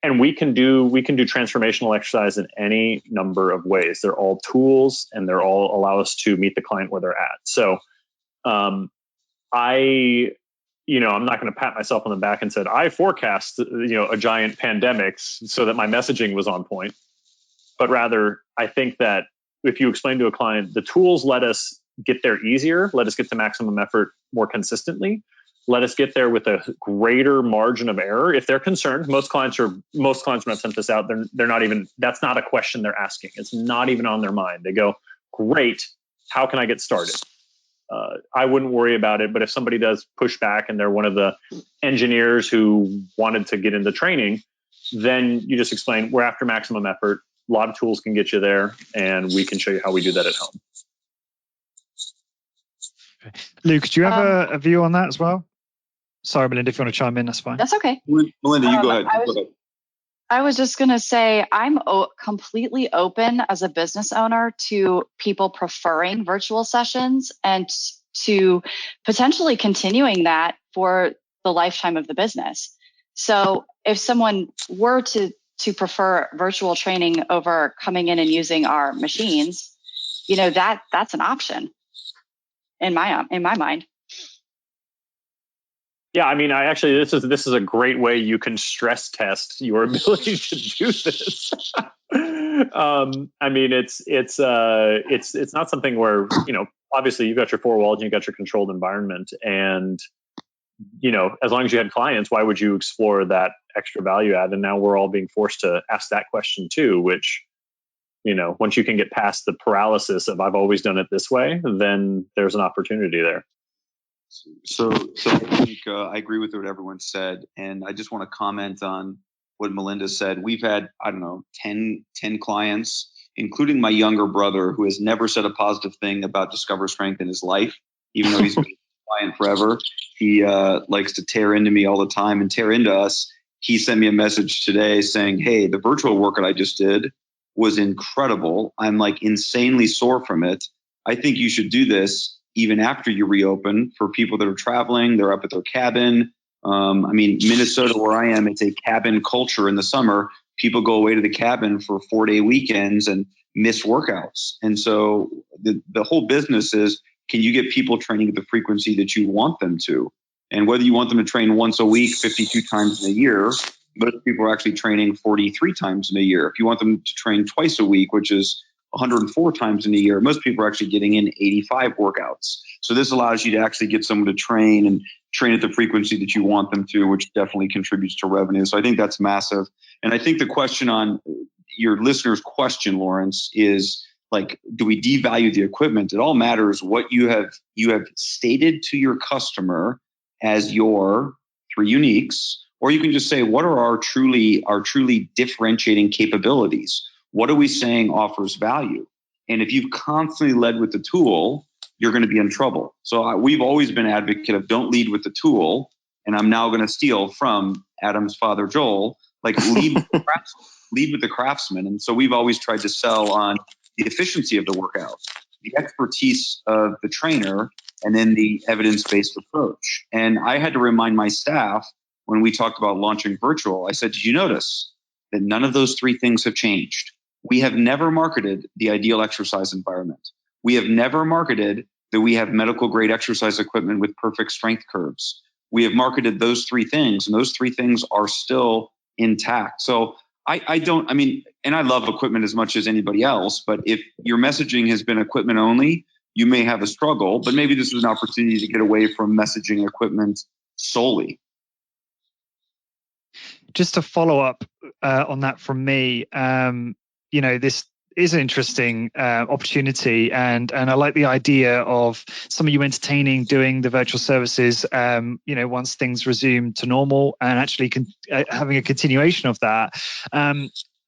And we can do transformational exercise in any number of ways. They're all tools and they're all allow us to meet the client where they're at. So I'm not going to pat myself on the back and said, I forecast, a giant pandemic so that my messaging was on point. But rather, I think that if you explain to a client, the tools let us get there easier, let us get to maximum effort more consistently, let us get there with a greater margin of error. If they're concerned, most clients when I've sent this out, they're not even, that's not a question they're asking. It's not even on their mind. They go, great, how can I get started? I wouldn't worry about it, but if somebody does push back and they're one of the engineers who wanted to get into training, then you just explain, we're after maximum effort. A lot of tools can get you there, and we can show you how we do that at home. Luke, do you have a view on that as well? Sorry, Melinda, if you want to chime in, that's fine. That's okay. Melinda, you go ahead. I was just going to say I'm completely open as a business owner to people preferring virtual sessions and to potentially continuing that for the lifetime of the business. So if someone were to prefer virtual training over coming in and using our machines, that's an option. in my mind. Yeah, I mean, this is a great way you can stress test your ability to do this. I mean, it's not something where, obviously you've got your four walls and you've got your controlled environment, and as long as you had clients, why would you explore that extra value add? And now we're all being forced to ask that question too, which, once you can get past the paralysis of I've always done it this way, then there's an opportunity there. So I think I agree with what everyone said. And I just want to comment on what Melinda said. We've had, 10 clients, including my younger brother, who has never said a positive thing about Discover Strength in his life, even though he's been a client forever. He likes to tear into me all the time and tear into us. He sent me a message today saying, hey, the virtual workout I just did was incredible. I'm like insanely sore from it. I think you should do this even after you reopen for people that are traveling. They're up at their cabin. Minnesota, where I am, it's a cabin culture in the summer. People go away to the cabin for 4-day weekends and miss workouts. And so the whole business is, can you get people training at the frequency that you want them to? And whether you want them to train once a week, 52 times in a year, most people are actually training 43 times in a year. If you want them to train twice a week, which is 104 times in a year, most people are actually getting in 85 workouts. So this allows you to actually get someone to train at the frequency that you want them to, which definitely contributes to revenue. So I think that's massive. And I think the question on your listener's question, Lawrence, is like, do we devalue the equipment? It all matters what you have stated to your customer as your 3 uniques, or you can just say, what are our truly differentiating capabilities? What are we saying offers value? And if you've constantly led with the tool, you're going to be in trouble. So we've always been advocate of don't lead with the tool. And I'm now going to steal from Adam's father, Joel, like lead with the craftsman. And so we've always tried to sell on the efficiency of the workout, the expertise of the trainer, and then the evidence-based approach. And I had to remind my staff when we talked about launching virtual, I said, did you notice that none of those 3 things have changed? We have never marketed the ideal exercise environment. We have never marketed that we have medical grade exercise equipment with perfect strength curves. We have marketed those 3 things, and those 3 things are still intact. So I love equipment as much as anybody else, but if your messaging has been equipment only, you may have a struggle, but maybe this is an opportunity to get away from messaging equipment solely. Just to follow up on that from me, this is an interesting opportunity, and I like the idea of some of you entertaining doing the virtual services, once things resume to normal, and actually having a continuation of that.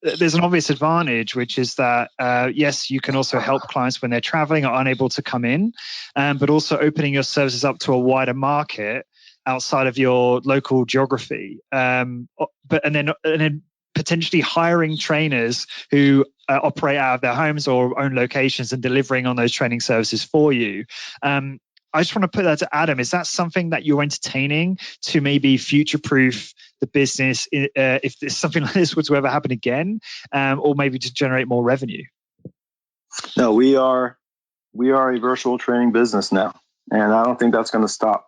There's an obvious advantage, which is that, yes, you can also help clients when they're traveling or unable to come in, but also opening your services up to a wider market outside of your local geography. And then potentially hiring trainers who operate out of their homes or own locations and delivering on those training services for you. I just want to put that to Adam. Is that something that you're entertaining to maybe future-proof the business if something like this were to ever happen again, or maybe to generate more revenue? No, we are a virtual training business now, and I don't think that's going to stop.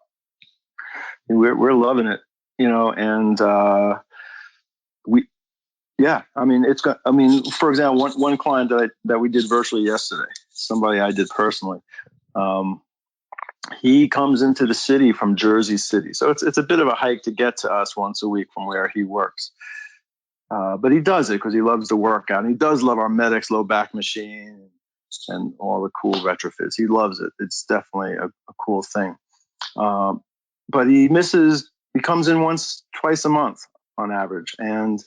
We're loving it, and for example, one client that we did virtually yesterday, somebody I did personally, he comes into the city from Jersey City. So it's a bit of a hike to get to us once a week from where he works. But he does it because he loves the workout. And he does love our Medix low back machine and all the cool retrofits. He loves it. It's definitely a cool thing. But he comes in twice a month on average. And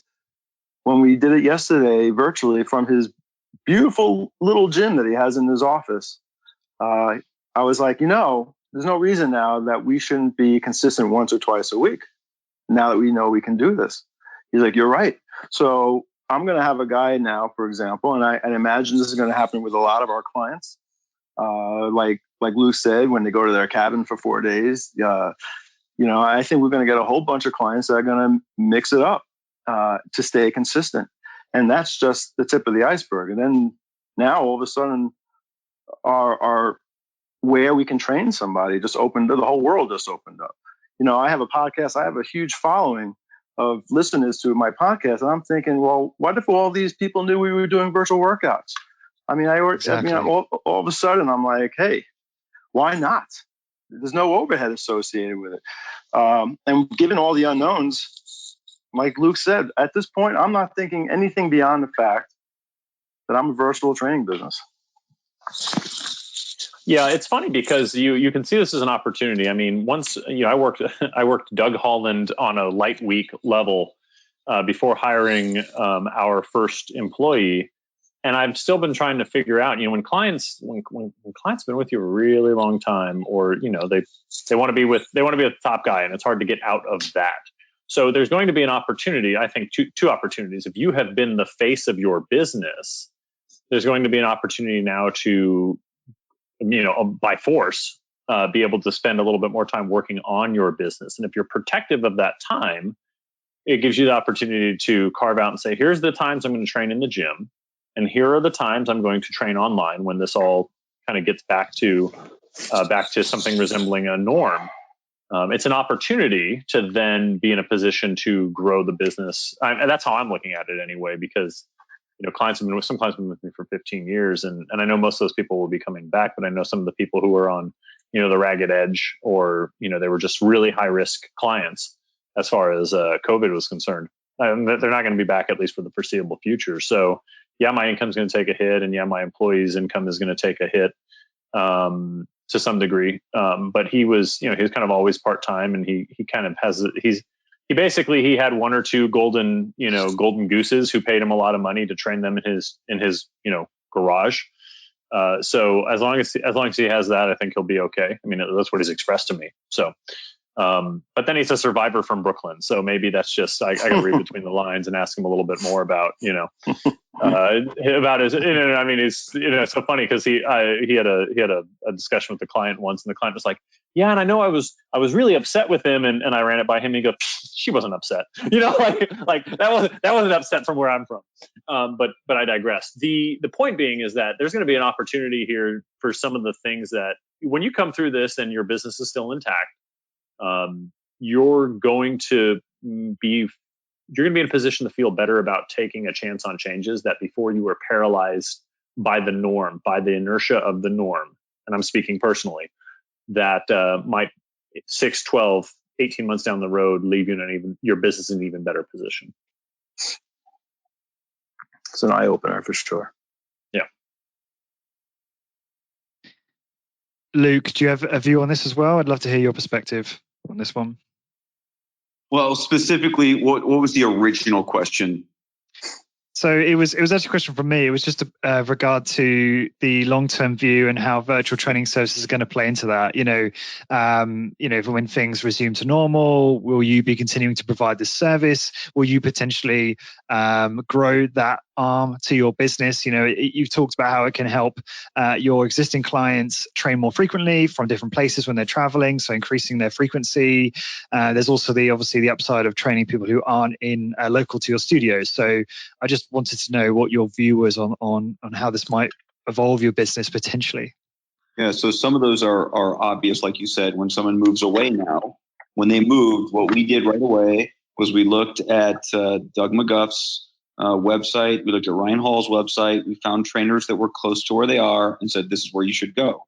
when we did it yesterday virtually from his beautiful little gym that he has in his office, I was like, there's no reason now that we shouldn't be consistent once or twice a week. Now that we know we can do this. He's like, you're right. So I'm going to have a guy now, for example, and I imagine this is going to happen with a lot of our clients. Like Lou said, when they go to their cabin for 4 days, I think we're going to get a whole bunch of clients that are going to mix it up to stay consistent. And that's just the tip of the iceberg. And then now all of a sudden our where we can train somebody just opened, the whole world just opened up. I have a podcast. I have a huge following of listeners to my podcast. And I'm thinking, well, what if all these people knew we were doing virtual workouts? Exactly. All of a sudden I'm like, hey, why not? There's no overhead associated with it. And given all the unknowns, like Luke said, at this point, I'm not thinking anything beyond the fact that I'm a virtual training business. Yeah, it's funny because you can see this as an opportunity. I mean, once I worked Doug Holland on a light week level before hiring our first employee, and I've still been trying to figure out, when clients have been with you a really long time, or they want to be with a top guy, and it's hard to get out of that. So there's going to be an opportunity. I think two opportunities. If you have been the face of your business, there's going to be an opportunity now to, by force, be able to spend a little bit more time working on your business. And if you're protective of that time, it gives you the opportunity to carve out and say, here's the times I'm going to train in the gym, and here are the times I'm going to train online when this all kind of gets back to something resembling a norm. It's an opportunity to then be in a position to grow the business. And that's how I'm looking at it anyway, because some clients have been with me for 15 years, and I know most of those people will be coming back, but I know some of the people who are on, the ragged edge, or, they were just really high risk clients as far as COVID was concerned. They're not going to be back, at least for the foreseeable future. So yeah, my income's going to take a hit, and yeah, my employee's income is going to take a hit to some degree. But he was kind of always part-time, and he kind of has, he basically had one or two golden gooses who paid him a lot of money to train them in his garage. So as long as he has that, I think he'll be okay. I mean, that's what he's expressed to me. So, but then he's a survivor from Brooklyn. So maybe that's just, I got to read between the lines and ask him a little bit more about, about his, I mean, it's so funny because he had a discussion with the client once, and the client was like, yeah, and I know I was really upset with him, and I ran it by him, and he goes, she wasn't upset, like that wasn't upset from where I'm from. But I digress. The point being is that there's going to be an opportunity here for some of the things that when you come through this and your business is still intact, you're going to be in a position to feel better about taking a chance on changes that before you were paralyzed by the norm, by the inertia of the norm. And I'm speaking personally, that might 6, 12, 18 months down the road leave you your business in an even better position. It's an eye-opener for sure. Yeah. Luke, do you have a view on this as well? I'd love to hear your perspective on this one. Well, specifically, what was the original question? So it was actually a question from me. It was just regard to the long-term view and how virtual training services are going to play into that. When things resume to normal, will you be continuing to provide this service? Will you potentially grow that arm to your business? You've talked about how it can help your existing clients train more frequently from different places when they're traveling, so increasing their frequency. There's also the upside of training people who aren't in local to your studios. So I just wanted to know what your view was on how this might evolve your business potentially. Yeah, so some of those are obvious, like you said. When someone moves away now, when they moved, what we did right away was we looked at Doug McGuff's website. We looked at Ryan Hall's website. We found trainers that were close to where they are and said, this is where you should go.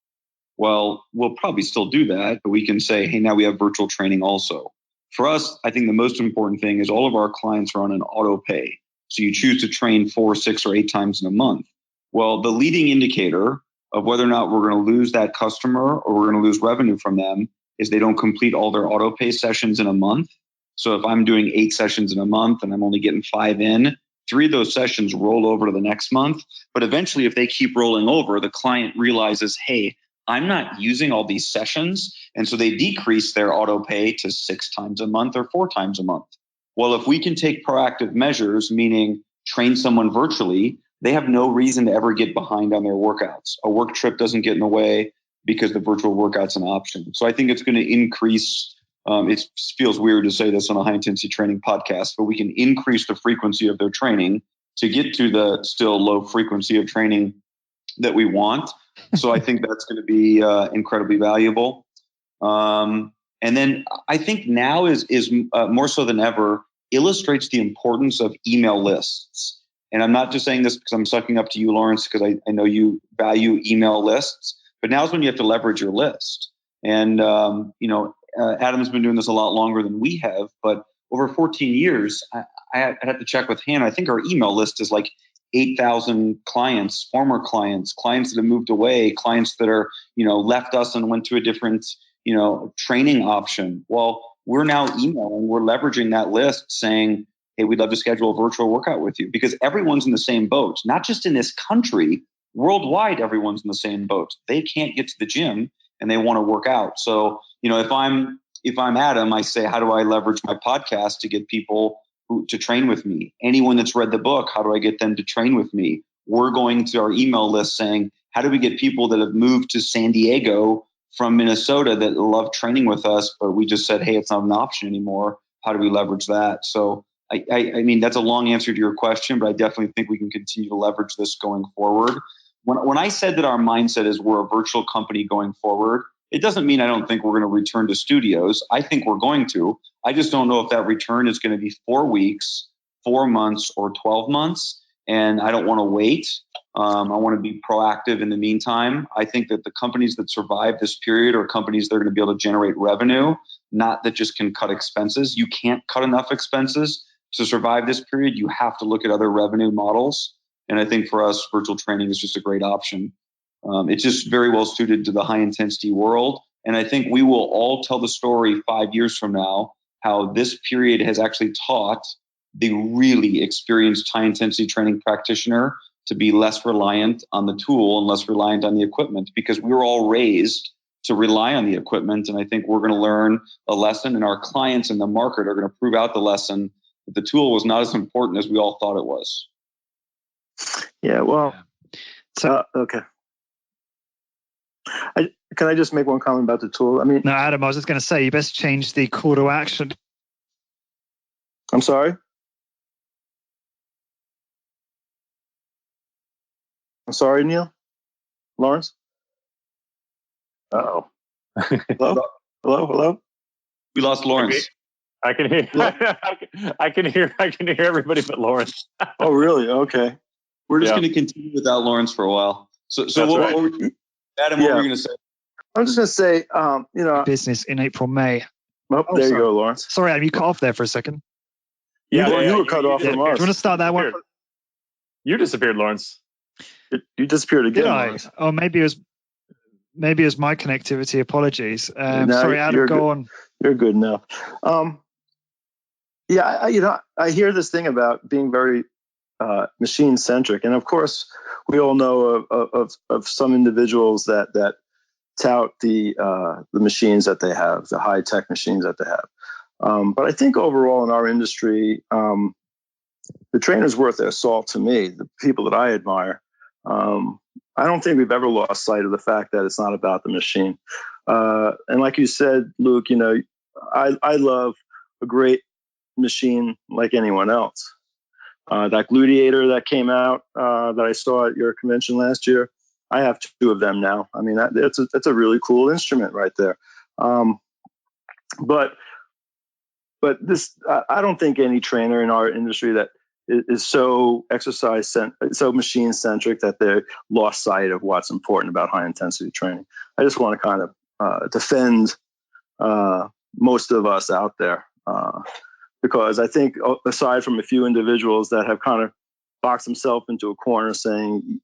Well, we'll probably still do that, but we can say, hey, now we have virtual training also. For us, I think the most important thing is all of our clients are on an auto pay. So you choose to train 4, 6, or 8 times in a month. Well, the leading indicator of whether or not we're going to lose that customer or we're going to lose revenue from them is they don't complete all their auto pay sessions in a month. So if I'm doing 8 sessions in a month and I'm only getting 5 in, 3 of those sessions roll over to the next month. But eventually, if they keep rolling over, the client realizes, hey, I'm not using all these sessions. And so they decrease their auto pay to 6 times a month or 4 times a month. Well, if we can take proactive measures, meaning train someone virtually, they have no reason to ever get behind on their workouts. A work trip doesn't get in the way because the virtual workout's an option. So I think it's going to increase. It feels weird to say this on a high intensity training podcast, but we can increase the frequency of their training to get to the still low frequency of training that we want. So I think that's going to be incredibly valuable. And then I think now is more so than ever illustrates the importance of email lists. And I'm not just saying this because I'm sucking up to you, Lawrence, because I know you value email lists, but now's when you have to leverage your list. And, Adam's been doing this a lot longer than we have, but over 14 years, I had to check with Hannah. I think our email list is like 8,000 clients, former clients that have moved away, clients that are, left us and went to a different, training option. Well, we're now emailing, we're leveraging that list saying, hey, we'd love to schedule a virtual workout with you, because everyone's in the same boat, not just in this country, worldwide, everyone's in the same boat. They can't get to the gym and they want to work out. So, if I'm Adam, I say, how do I leverage my podcast to get people to train with me? Anyone that's read the book, how do I get them to train with me? We're going to our email list saying, how do we get people that have moved to San Diego from Minnesota that love training with us, but we just said, hey, it's not an option anymore. How do we leverage that? So I mean, that's a long answer to your question, but I definitely think we can continue to leverage this going forward. When I said that our mindset is we're a virtual company going forward, it doesn't mean I don't think we're going to return to studios. I think we're going to. I just don't know if that return is going to be 4 weeks, 4 months, or 12 months. And I don't want to wait. I want to be proactive in the meantime. I think that the companies that survive this period are companies that are going to be able to generate revenue, not that just can cut expenses. You can't cut enough expenses to survive this period. You have to look at other revenue models. And I think for us, virtual training is just a great option. It's just very well suited to the high intensity world. And I think we will all tell the story 5 years from now, how this period has actually taught the really experienced high intensity training practitioner to be less reliant on the tool and less reliant on the equipment, because we were all raised to rely on the equipment. And I think we're going to learn a lesson, and our clients in the market are going to prove out the lesson that the tool was not as important as we all thought it was. Yeah, well, so okay. Can I just make one comment about the tool? I mean, no, Adam, I was just going to say, you best change the call to action. I'm sorry? I'm sorry, Neil? Lawrence? Uh-oh. Hello? We lost Lawrence. I can hear. I can hear everybody but Lawrence. Oh, really? Okay. We're just going to continue without Lawrence for a while. So Adam, what were you going to say? I'm just going to say, business in April, May. Oh, there you go, Lawrence. Sorry, Adam, you cut off there for a second. You were cut off from us. Do you want to start that one? You disappeared, Lawrence. You disappeared again. Did I? Oh, maybe it was my connectivity. Apologies. Sorry, Adam, go on. You're good now. I hear this thing about being very machine centric, and of course, we all know of some individuals that tout the machines that they have, the high tech machines that they have. But I think overall in our industry, the trainer's worth their salt to me. The people that I admire. I don't think we've ever lost sight of the fact that it's not about the machine. And like you said, Luke, I love a great machine like anyone else. That gluteator that came out that I saw at your convention last year, I have 2 of them now. I mean, that's a really cool instrument right there. But this, I don't think any trainer in our industry that is so so machine centric that they lost sight of what's important about high intensity training. I just want to kind of defend most of us out there because I think aside from a few individuals that have kind of boxed themselves into a corner saying,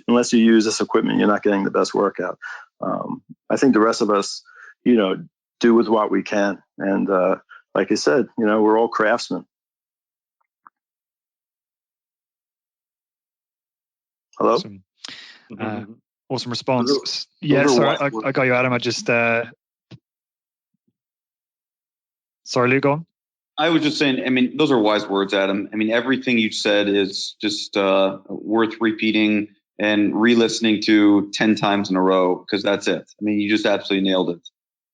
unless you use this equipment, you're not getting the best workout. I think the rest of us, do with what we can. And like I said, we're all craftsmen. Hello? Awesome. Awesome response. Yeah, sorry, I got you, Adam. I just... Sorry, Luke, go on. I was just saying, I mean, those are wise words, Adam. I mean, everything you said is just worth repeating and re-listening to 10 times in a row, because that's it. I mean, you just absolutely nailed it.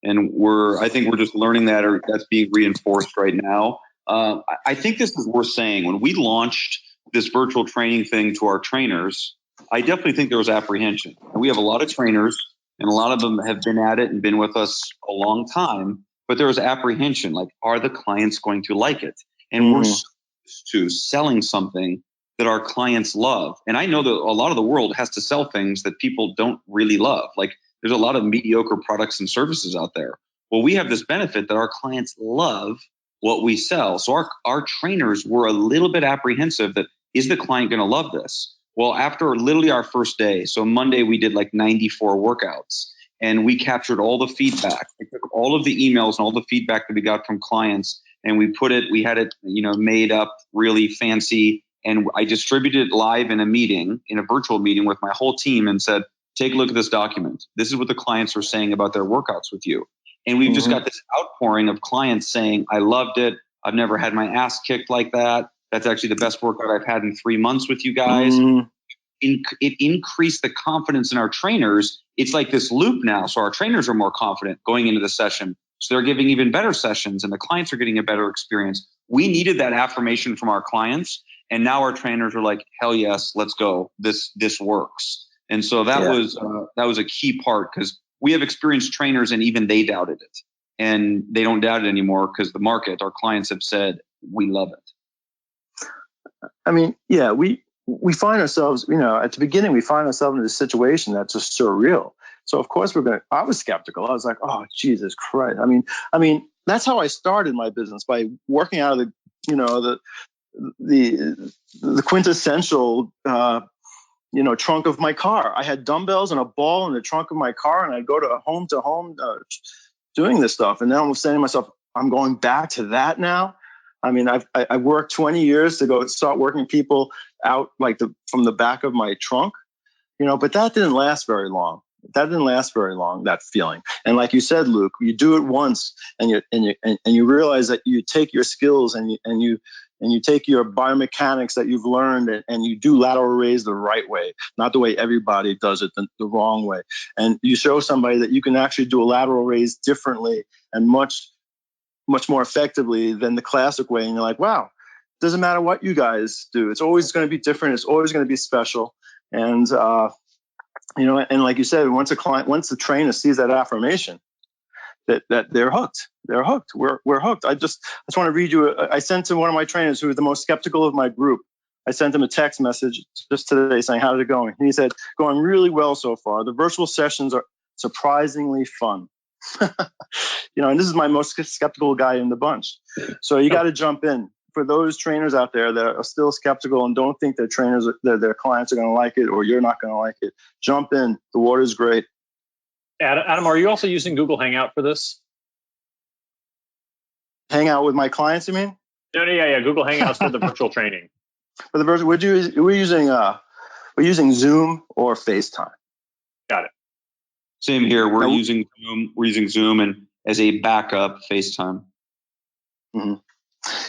And I think we're just learning that, or that's being reinforced right now. I think this is worth saying. When we launched this virtual training thing to our trainers, I definitely think there was apprehension. We have a lot of trainers, and a lot of them have been at it and been with us a long time, but there was apprehension, like, are the clients going to like it? And we're so used to selling something that our clients love. And I know that a lot of the world has to sell things that people don't really love. Like, there's a lot of mediocre products and services out there. Well, we have this benefit that our clients love what we sell. So our trainers were a little bit apprehensive that, is the client going to love this? Well, after literally our first day, so Monday we did like 94 workouts, and we captured all the feedback. We took all of the emails and all the feedback that we got from clients, and we had it, made up really fancy. And I distributed it live in a virtual meeting with my whole team, and said, take a look at this document. This is what the clients are saying about their workouts with you. And we've just got this outpouring of clients saying, I loved it. I've never had my ass kicked like that. That's actually the best workout I've had in 3 months with you guys. It increased the confidence in our trainers. It's like this loop now. So our trainers are more confident going into the session. So they're giving even better sessions, and the clients are getting a better experience. We needed that affirmation from our clients. And now our trainers are like, hell yes, let's go. This works. And so that was a key part, because we have experienced trainers and even they doubted it. And they don't doubt it anymore because the market, our clients have said, we love it. I mean, yeah, we find ourselves, at the beginning, we find ourselves in this situation that's just surreal. So of course I was skeptical. I was like, oh, Jesus Christ. I mean, that's how I started my business, by working out of the quintessential, trunk of my car. I had dumbbells and a ball in the trunk of my car, and I'd go to home doing this stuff. And then I'm saying to myself, I'm going back to that now. I mean, I worked 20 years to go start working people out from the back of my trunk, but that didn't last very long. That feeling. And like you said, Luke, you do it once, and you realize that you take your skills and you take your biomechanics that you've learned, and you do lateral raise the right way, not the way everybody does it, the wrong way. And you show somebody that you can actually do a lateral raise differently and much more effectively than the classic way. And you're like, wow, it doesn't matter what you guys do. It's always going to be different. It's always going to be special. And, and like you said, once the trainer sees that affirmation, that they're hooked. They're hooked. We're hooked. I just want to read you. I sent to one of my trainers who was the most skeptical of my group. I sent him a text message just today saying, how's it going? And he said, going really well so far. The virtual sessions are surprisingly fun. And this is my most skeptical guy in the bunch. So you got to jump in. For those trainers out there that are still skeptical and don't think their clients are going to like it, or you're not going to like it, jump in. The water's great. Adam, are you also using Google Hangout for this? Hang out with my clients, you mean? No, yeah. Google Hangouts for the virtual training. For the virtual, we're using Zoom or FaceTime. Got it. Same here. We're using Zoom. We're using Zoom, and as a backup, FaceTime. Mm-hmm.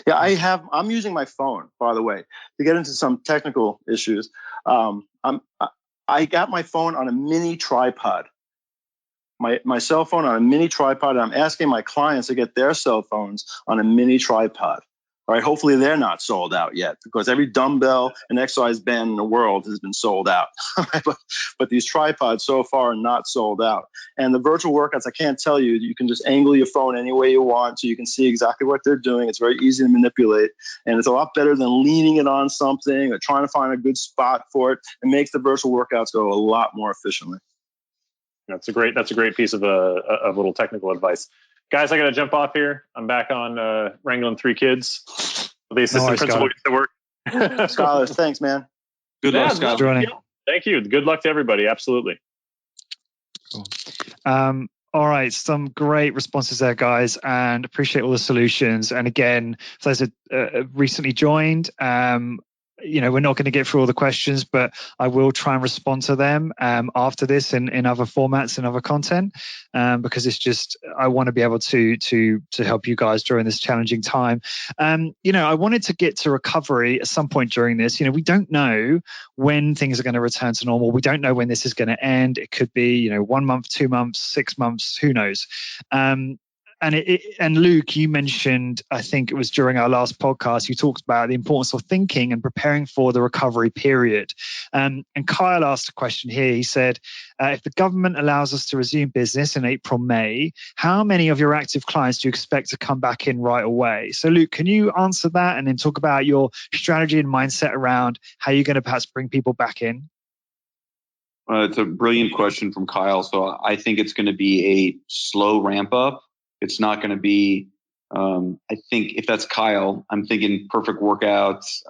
Yeah, I'm using my phone, by the way, to get into some technical issues. I got my phone on a mini tripod. My cell phone on a mini tripod. And I'm asking my clients to get their cell phones on a mini tripod. All right, hopefully they're not sold out yet, because every dumbbell and exercise band in the world has been sold out. But these tripods so far are not sold out. And the virtual workouts, I can't tell you, you can just angle your phone any way you want, so you can see exactly what they're doing. It's very easy to manipulate, and it's a lot better than leaning it on something or trying to find a good spot for it. It makes the virtual workouts go a lot more efficiently. That's a great piece of a little technical advice. Guys, I got to jump off here. I'm back on wrangling 3 kids. The assistant principal gets to work. Skylar, thanks, man. Good luck, Skylar. Thank you. Good luck to everybody. Absolutely. Cool. All right, some great responses there, guys, and appreciate all the solutions. And again, for those that recently joined, we're not going to get through all the questions, but I will try and respond to them after this in other formats and other content, because it's just, I want to be able to help you guys during this challenging time. I wanted to get to recovery at some point during this. We don't know when things are going to return to normal. We don't know when this is going to end. It could be, 1 month, 2 months, 6 months, who knows? and Luke, you mentioned, I think it was during our last podcast, you talked about the importance of thinking and preparing for the recovery period. And Kyle asked a question here. He said, if the government allows us to resume business in April, May, how many of your active clients do you expect to come back in right away? So Luke, can you answer that and then talk about your strategy and mindset around how you're going to perhaps bring people back in? It's a brilliant question from Kyle. So I think it's going to be a slow ramp up. It's not going to be, I think if that's Kyle, I'm thinking perfect workouts,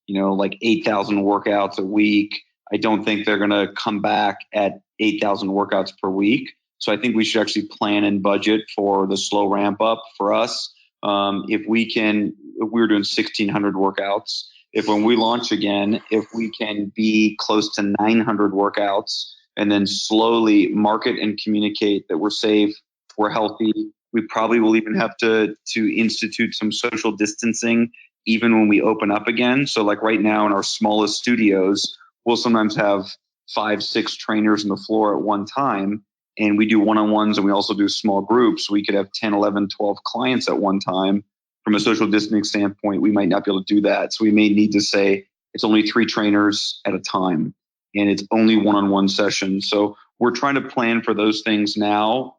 like 8,000 workouts a week. I don't think they're going to come back at 8,000 workouts per week. So I think we should actually plan and budget for the slow ramp up for us. If we're doing 1,600 workouts, if when we launch again, if we can be close to 900 workouts and then slowly market and communicate that we're safe, we're healthy, we probably will even have to institute some social distancing even when we open up again. So like right now in our smallest studios, we'll sometimes have 5-6 trainers on the floor at one time. And we do one-on-ones and we also do small groups. We could have 10, 11, 12 clients at one time. From a social distancing standpoint, we might not be able to do that. So we may need to say it's only 3 trainers at a time and it's only one-on-one sessions. So we're trying to plan for those things now.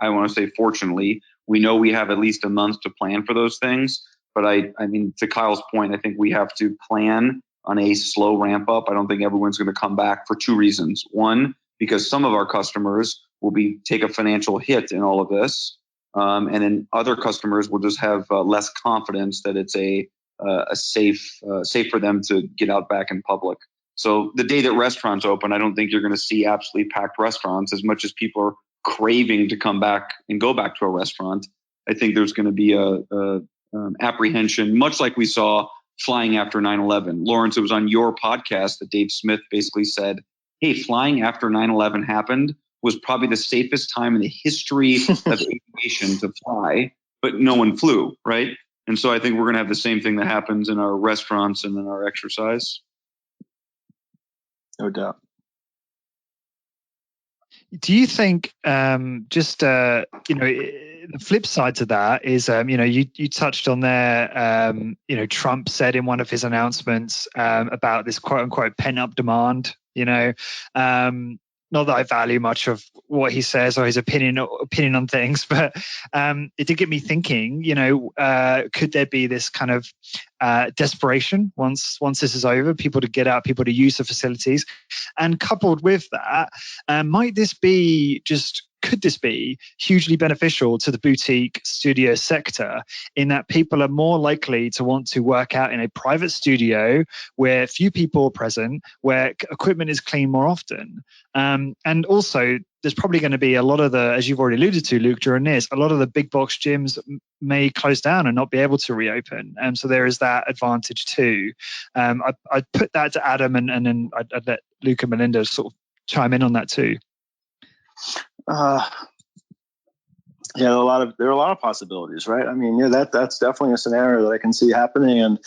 I want to say, fortunately, we know we have at least a month to plan for those things. But I mean, to Kyle's point, I think we have to plan on a slow ramp up. I don't think everyone's going to come back for 2 reasons. One, because some of our customers will take a financial hit in all of this. And then other customers will just have less confidence that it's a safe for them to get out back in public. So the day that restaurants open, I don't think you're going to see absolutely packed restaurants as much as people are craving to come back and go back to a restaurant. I think there's going to be a apprehension, much like we saw flying after 9/11. Lawrence, it was on your podcast that Dave Smith basically said, hey, flying after 9/11 happened was probably the safest time in the history of aviation to fly, but no one flew, right? And so I think we're going to have the same thing that happens in our restaurants and in our exercise. No doubt. Do you think the flip side to that is, you touched on there, Trump said in one of his announcements about this quote unquote pent up demand, not that I value much of what he says or his opinion on things, but it did get me thinking, could there be this kind of desperation once this is over, people to get out, people to use the facilities? And coupled with that, could this be hugely beneficial to the boutique studio sector in that people are more likely to want to work out in a private studio where few people are present, where equipment is cleaned more often? And also, there's probably going to be a lot of as you've already alluded to, Luke, during this, a lot of the big box gyms may close down and not be able to reopen. So there is that advantage too. I'd put that to Adam and then I'd let Luke and Melinda sort of chime in on that too. There are a lot of possibilities, right? I mean, that's definitely a scenario that I can see happening,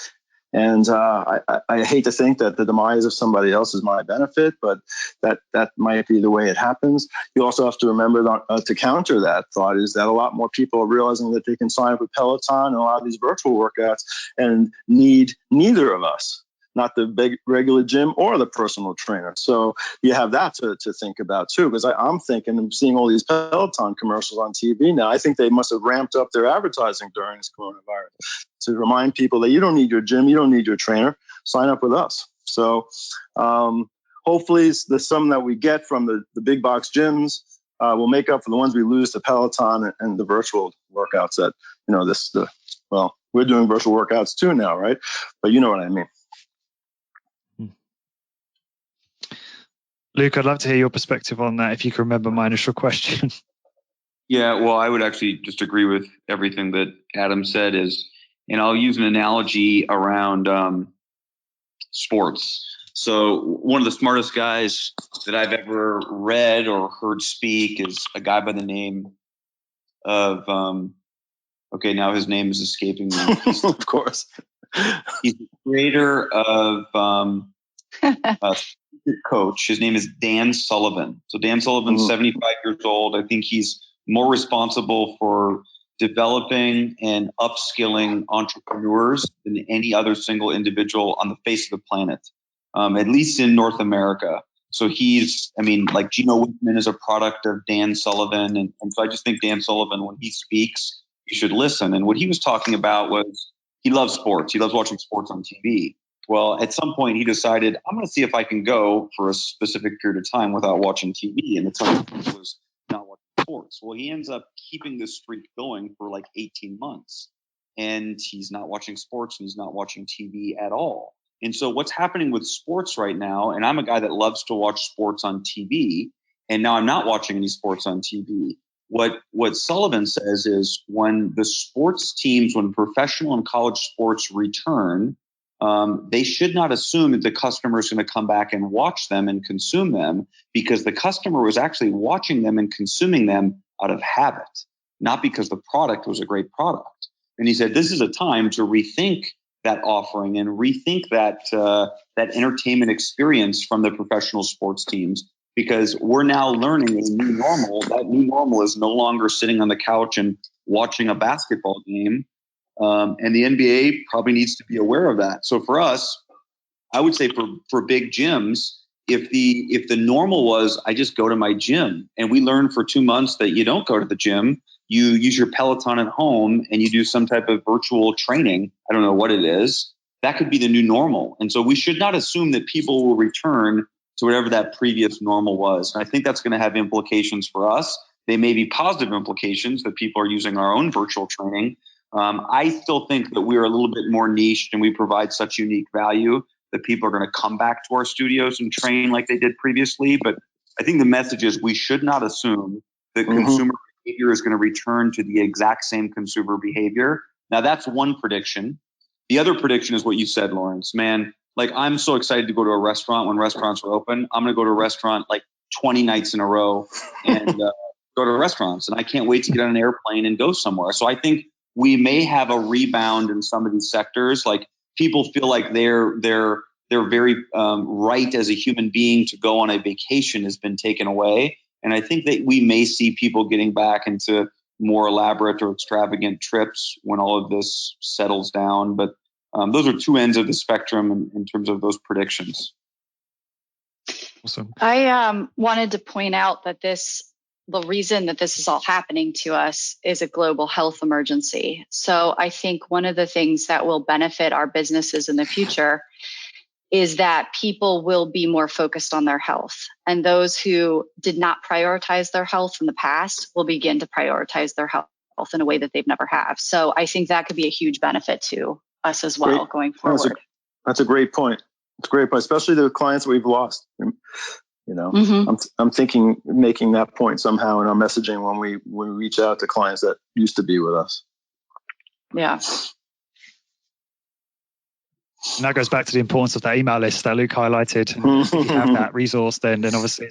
and I hate to think that the demise of somebody else is my benefit, but that might be the way it happens. You also have to remember that, to counter that thought, is that a lot more people are realizing that they can sign up with Peloton and a lot of these virtual workouts and need neither of us. Not the big regular gym or the personal trainer. So you have that to think about too, because I'm thinking and seeing all these Peloton commercials on TV now. I think they must have ramped up their advertising during this coronavirus to remind people that you don't need your gym, you don't need your trainer, sign up with us. So hopefully the sum that we get from the big box gyms will make up for the ones we lose to Peloton and the virtual workouts that, we're doing virtual workouts too now, right? But you know what I mean. Luke, I'd love to hear your perspective on that, if you can remember my initial question. Yeah, well, I would actually just agree with everything that Adam said and I'll use an analogy around sports. So one of the smartest guys that I've ever read or heard speak is a guy by the name of, now his name is escaping me. Of course. He's the creator of coach. His name is Dan Sullivan. So Dan Sullivan's 75 years old. I think he's more responsible for developing and upskilling entrepreneurs than any other single individual on the face of the planet, at least in North America. So like Gino Wickman is a product of Dan Sullivan. And so I just think Dan Sullivan, when he speaks, you should listen. And what he was talking about was he loves sports. He loves watching sports on TV. Well, at some point he decided, I'm going to see if I can go for a specific period of time without watching TV. And the time was not watching sports. Well, he ends up keeping this streak going for like 18 months. And he's not watching sports and he's not watching TV at all. And so what's happening with sports right now, and I'm a guy that loves to watch sports on TV, and now I'm not watching any sports on TV. What Sullivan says is when the sports teams, when professional and college sports return, they should not assume that the customer is going to come back and watch them and consume them, because the customer was actually watching them and consuming them out of habit, not because the product was a great product. And he said, this is a time to rethink that offering and rethink that entertainment experience from the professional sports teams, because we're now learning a new normal. That new normal is no longer sitting on the couch and watching a basketball game. And the NBA probably needs to be aware of that. So for us, I would say for big gyms, if the normal was I just go to my gym, and we learned for 2 months that you don't go to the gym, you use your Peloton at home and you do some type of virtual training. I don't know what it is. That could be the new normal. And so we should not assume that people will return to whatever that previous normal was. And I think that's going to have implications for us. They may be positive implications that people are using our own virtual training. I still think that we're a little bit more niched and we provide such unique value that people are going to come back to our studios and train like they did previously. But I think the message is we should not assume that consumer behavior is going to return to the exact same consumer behavior. Now, that's one prediction. The other prediction is what you said, Lawrence. Man, like I'm so excited to go to a restaurant when restaurants are open. I'm going to go to a restaurant like 20 nights in a row and go to restaurants. And I can't wait to get on an airplane and go somewhere. So I think we may have a rebound in some of these sectors. Like people feel like they're very right as a human being to go on a vacation has been taken away. And I think that we may see people getting back into more elaborate or extravagant trips when all of this settles down. But those are two ends of the spectrum in terms of those predictions. Awesome. I wanted to point out that the reason that this is all happening to us is a global health emergency. So I think one of the things that will benefit our businesses in the future is that people will be more focused on their health. And those who did not prioritize their health in the past will begin to prioritize their health in a way that they've never have. So I think that could be a huge benefit to us as well going forward. That's a great point. It's a great point, especially the clients we've lost. You know, I'm thinking making that point somehow in our messaging when we reach out to clients that used to be with us. Yeah. And that goes back to the importance of that email list that Luke highlighted. And if you have that resource, then obviously,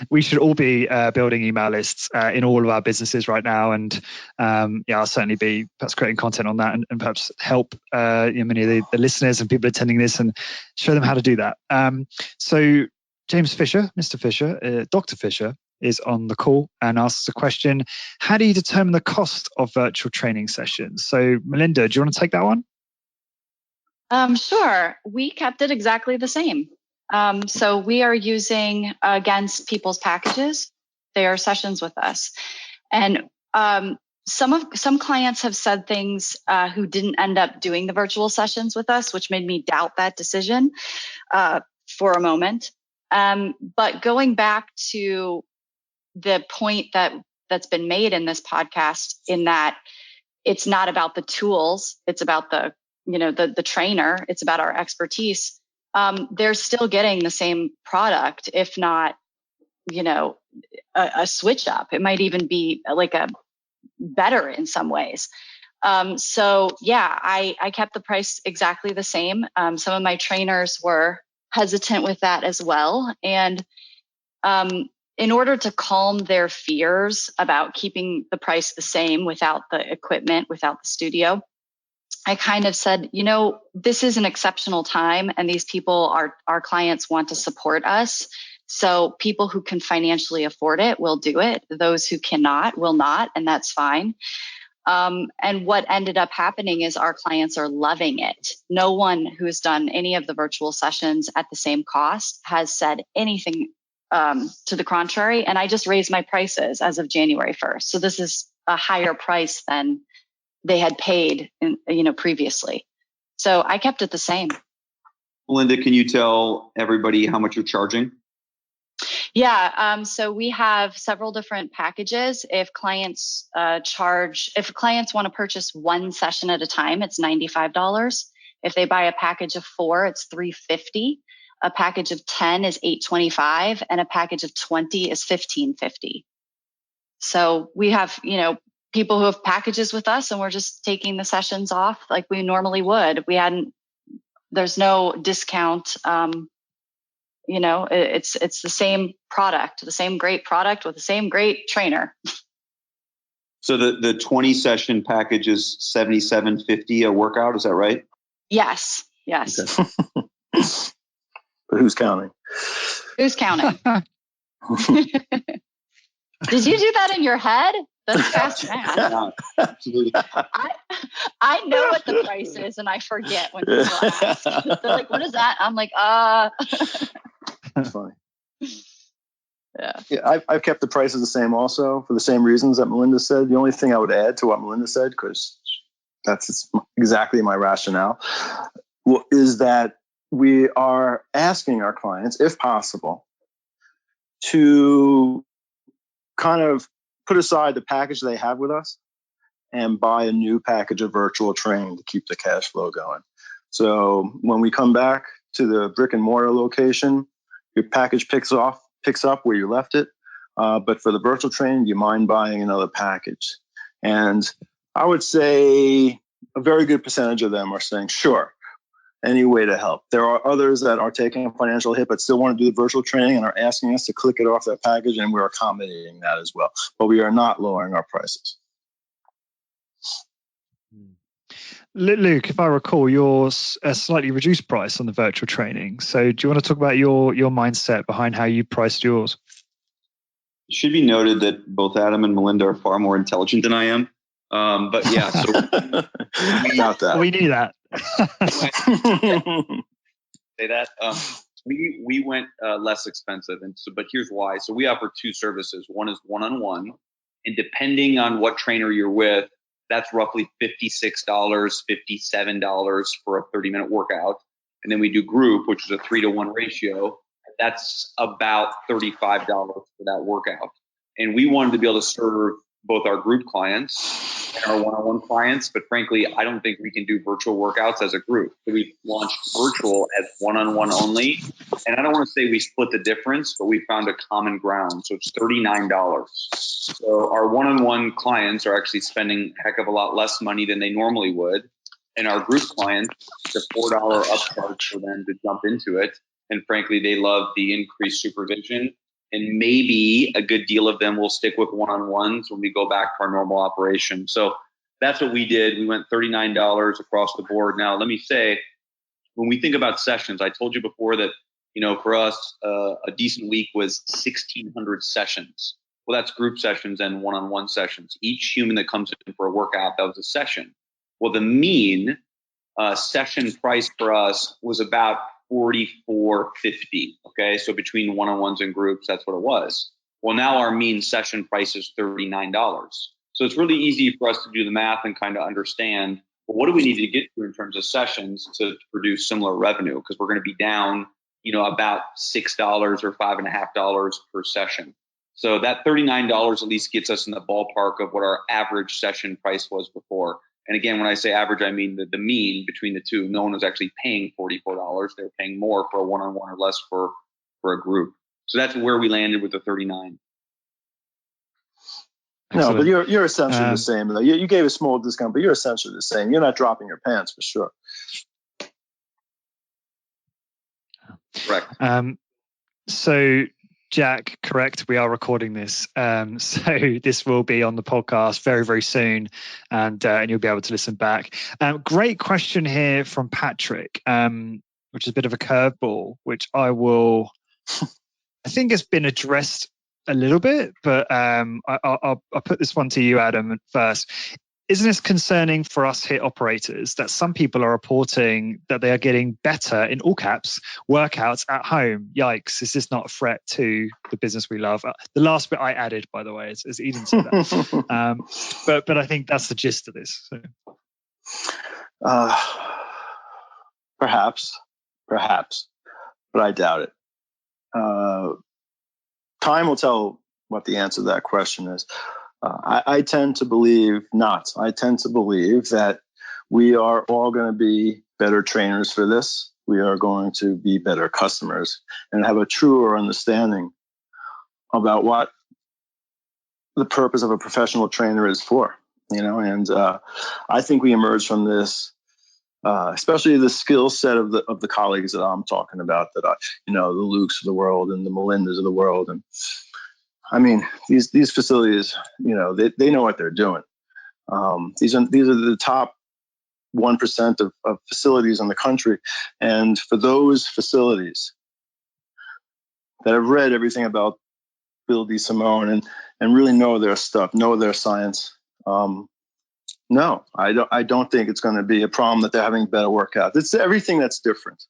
we should all be building email lists in all of our businesses right now. And I'll certainly be perhaps creating content on that and perhaps help many of the listeners and people attending this and show them how to do that. So James Fisher, Mr. Fisher, Dr. Fisher is on the call and asks a question. How do you determine the cost of virtual training sessions? So Melinda, do you want to take that one? Sure. We kept it exactly the same. So we are using against people's packages. They are sessions with us. And some clients have said things who didn't end up doing the virtual sessions with us, which made me doubt that decision for a moment. But going back to the point that's been made in this podcast, in that it's not about the tools, it's about the trainer, it's about our expertise. They're still getting the same product, if not, a switch up. It might even be like a better in some ways. I kept the price exactly the same. Some of my trainers were hesitant with that as well. And in order to calm their fears about keeping the price the same without the equipment, without the studio, I kind of said, this is an exceptional time and these people, our clients, want to support us. So people who can financially afford it will do it. Those who cannot will not, and that's fine. And what ended up happening is our clients are loving it. No one who's done any of the virtual sessions at the same cost has said anything to the contrary. And I just raised my prices as of January 1st. So this is a higher price than they had paid previously. So I kept it the same. Melinda, can you tell everybody how much you're charging? Yeah. So we have several different packages. If clients want to purchase one session at a time, it's $95. If they buy a package of 4, it's $350. A package of 10 is $825, and a package of 20 is $1550. So we have, people who have packages with us, and we're just taking the sessions off like we normally would. There's no discount. It's the same product, the same great product with the same great trainer. So the 20 session package is $77.50 a workout. Is that right? Yes. Okay. But who's counting? Who's counting? Did you do that in your head? That's fast math. Yeah, absolutely. I know what the price is, and I forget when people ask. They're like, "What is that?" I'm like, That's funny. Yeah, I've kept the prices the same also for the same reasons that Melinda said. The only thing I would add to what Melinda said, because that's exactly my rationale, is that we are asking our clients, if possible, to kind of put aside the package they have with us and buy a new package of virtual training to keep the cash flow going. So when we come back to the brick and mortar location, your package picks up where you left it. But for the virtual training, do you mind buying another package? And I would say a very good percentage of them are saying, sure, any way to help. There are others that are taking a financial hit but still want to do the virtual training and are asking us to click it off their package, and we're accommodating that as well. But we are not lowering our prices. Luke, if I recall, you're a slightly reduced price on the virtual training. So do you want to talk about your mindset behind how you priced yours? It should be noted that both Adam and Melinda are far more intelligent than I am. But yeah, so not that. We knew that. Say that. We went less expensive, but here's why. So we offer 2 services. One is one-on-one, and depending on what trainer you're with, that's roughly $56, $57 for a 30-minute workout. And then we do group, which is a 3-to-1 ratio. That's about $35 for that workout. And we wanted to be able to serve both our group clients and our one-on-one clients. But frankly, I don't think we can do virtual workouts as a group. So we launched virtual as one-on-one only. And I don't want to say we split the difference, but we found a common ground. So it's $39. So our one-on-one clients are actually spending a heck of a lot less money than they normally would. And our group clients, it's a $4 upcharge for them to jump into it. And frankly, they love the increased supervision. And maybe a good deal of them will stick with one-on-ones when we go back to our normal operation. So that's what we did. We went $39 across the board. Now, let me say, when we think about sessions, I told you before that, for us, a decent week was 1,600 sessions. Well, that's group sessions and one-on-one sessions. Each human that comes in for a workout, that was a session. Well, the mean session price for us was about $44.50. Okay, so between one-on-ones and groups, that's what it was. Well, now our mean session price is $39. So it's really easy for us to do the math and kind of understand, well, what do we need to get to in terms of sessions to produce similar revenue? Because we're going to be down, about $6 or $5.50 per session. So that $39 at least gets us in the ballpark of what our average session price was before. And again, when I say average, I mean the mean between the two. No one was actually paying $44. They were paying more for a one-on-one or less for a group. So that's where we landed with the 39. No, but you're essentially the same. Though. You gave a small discount, but you're essentially the same. You're not dropping your pants for sure. Correct. So, Jack, correct. We are recording this, so this will be on the podcast very, very soon, and you'll be able to listen back. Great question here from Patrick, which is a bit of a curveball, which I will I think it's been addressed a little bit, but I'll put this one to you, Adam, first. Isn't this concerning for us HIIT operators that some people are reporting that they are getting better, in all caps, workouts at home? Yikes, is this not a threat to the business we love? The last bit I added, by the way, is Eden said that. But I think that's the gist of this. So. Perhaps, but I doubt it. Time will tell what the answer to that question is. I tend to believe not. I tend to believe that we are all going to be better trainers for this. We are going to be better customers and have a truer understanding about what the purpose of a professional trainer is for. And I think we emerge from this, especially the skill set of the colleagues that I'm talking about, that the Lukes of the world and the Melindas of the world, and I mean, these facilities, they know what they're doing. These are the top 1% of facilities in the country. And for those facilities that have read everything about Bill DeSimone and really know their stuff, know their science, no, I don't think it's going to be a problem that they're having better workouts. It's everything that's different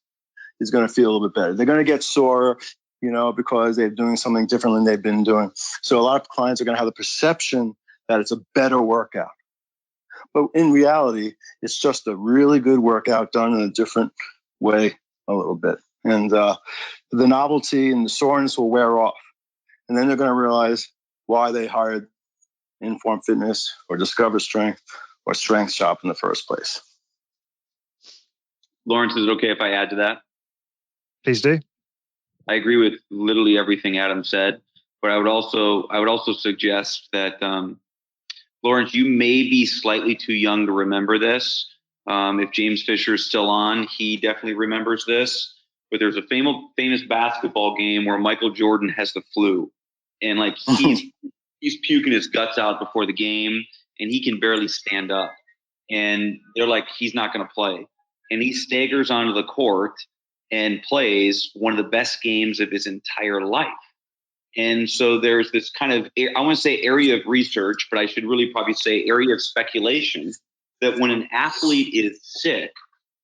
is going to feel a little bit better. They're going to get sore, because they're doing something different than they've been doing. So a lot of clients are going to have the perception that it's a better workout. But in reality, it's just a really good workout done in a different way a little bit. And the novelty and the soreness will wear off. And then they're going to realize why they hired Inform Fitness or Discover Strength or Strength Shop in the first place. Lawrence, is it okay if I add to that? Please do. I agree with literally everything Adam said, but I would also suggest that, Lawrence, you may be slightly too young to remember this. If James Fisher is still on, he definitely remembers this. But there's a famous basketball game where Michael Jordan has the flu, and he's puking his guts out before the game, and he can barely stand up. And they're like, he's not going to play, and he staggers onto the court and plays one of the best games of his entire life. And so there's this kind of, I want to say area of research, but I should really probably say area of speculation, that when an athlete is sick,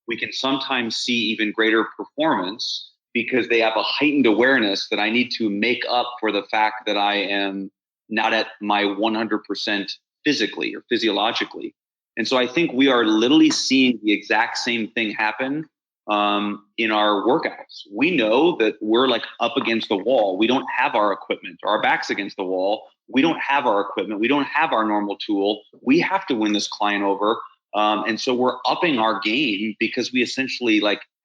we can sometimes see even greater performance because they have a heightened awareness that I need to make up for the fact that I am not at my 100% physically or physiologically. And so I think we are literally seeing the exact same thing happen in our workouts. We know that we're like up against the wall. We don't have our equipment. Our back's against the wall. We don't have our equipment. We don't have our normal tool. We have to win this client over. And so we're upping our game because we essentially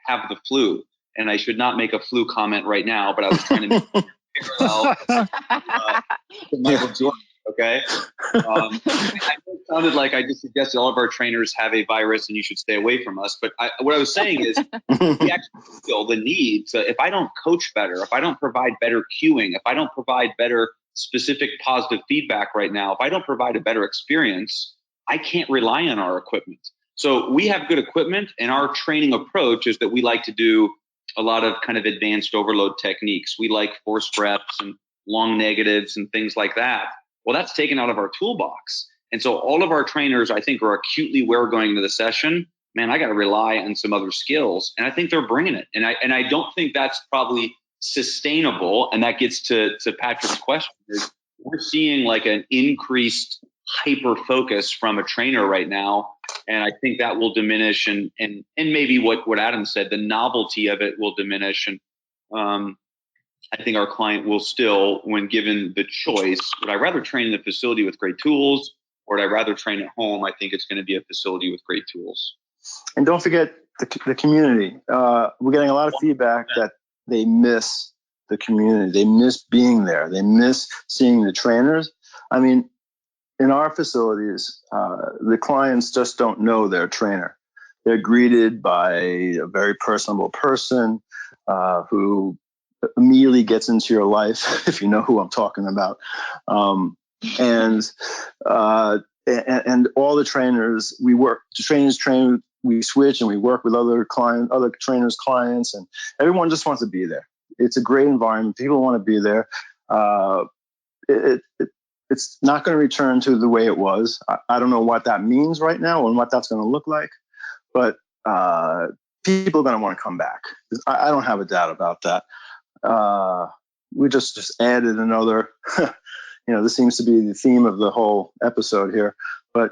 have the flu. And I should not make a flu comment right now, but I was trying to make a parallel to Michael Jordan. Okay. I know it sounded like I just suggested all of our trainers have a virus and you should stay away from us. But what I was saying is we actually feel the need to, if I don't coach better, if I don't provide better cueing, if I don't provide better specific positive feedback right now, if I don't provide a better experience, I can't rely on our equipment. So we have good equipment, and our training approach is that we like to do a lot of kind of advanced overload techniques. We like forced reps and long negatives and things like that. Well, that's taken out of our toolbox. And so all of our trainers, I think, are acutely aware going into the session, man, I got to rely on some other skills. And I think they're bringing it. And I don't think that's probably sustainable. And that gets to Patrick's question. Is we're seeing like an increased hyper focus from a trainer right now. And I think that will diminish. And maybe what Adam said, the novelty of it will diminish. And I think our client will still, when given the choice, would I rather train in the facility with great tools, or would I rather train at home? I think it's going to be a facility with great tools. And don't forget the community. We're getting a lot of feedback that they miss the community. They miss being there. They miss seeing the trainers. I mean, in our facilities, the clients just don't know their trainer. They're greeted by a very personable person who immediately gets into your life, if you know who I'm talking about. And all the trainers, we switch and we work with other trainers' clients, and everyone just wants to be there. It's a great environment. People want to be there. It's not going to return to the way it was. I don't know what that means right now and what that's going to look like, but people are going to want to come back. I don't have a doubt about that. We just added another, this seems to be the theme of the whole episode here, but,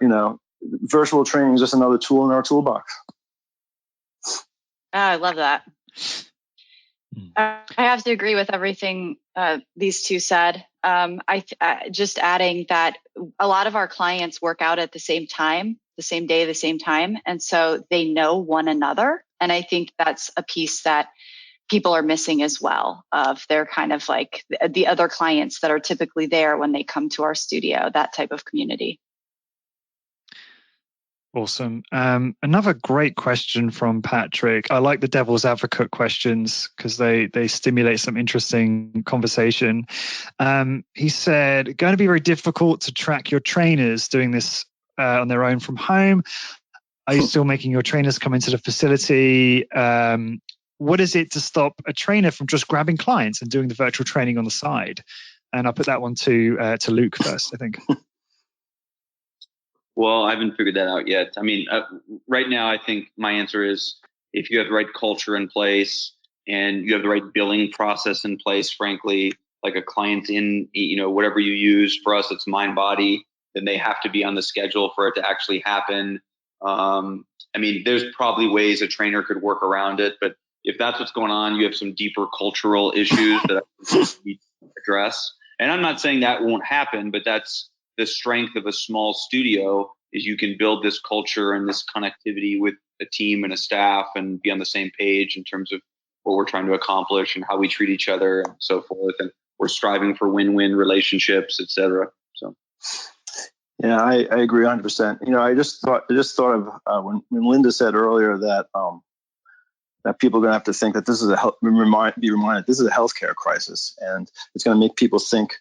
virtual training is just another tool in our toolbox. I love that. I have to agree with everything these two said. Just adding that a lot of our clients work out at the same time, the same day, the same time. And so they know one another. And I think that's a piece that people are missing as well, of their kind of like the other clients that are typically there when they come to our studio, that type of community. Awesome. Another great question from Patrick. I like the devil's advocate questions because they stimulate some interesting conversation. He said, going to be very difficult to track your trainers doing this on their own from home. Are you still making your trainers come into the facility? What is it to stop a trainer from just grabbing clients and doing the virtual training on the side? And I'll put that one to Luke first, I think. Well, I haven't figured that out yet. I mean, right now, I think my answer is if you have the right culture in place and you have the right billing process in place, frankly, like a client in, whatever you use, for us, it's mind body, then they have to be on the schedule for it to actually happen. I mean, there's probably ways a trainer could work around it, but if that's what's going on, you have some deeper cultural issues that I need to address. And I'm not saying that won't happen, but that's the strength of a small studio, is you can build this culture and this connectivity with a team and a staff and be on the same page in terms of what we're trying to accomplish and how we treat each other and so forth. And we're striving for win-win relationships, et cetera. So. Yeah, I agree 100%. I just thought of when Melinda said earlier that that people are going to have to think that this is be reminded this is a healthcare crisis, and it's going to make people think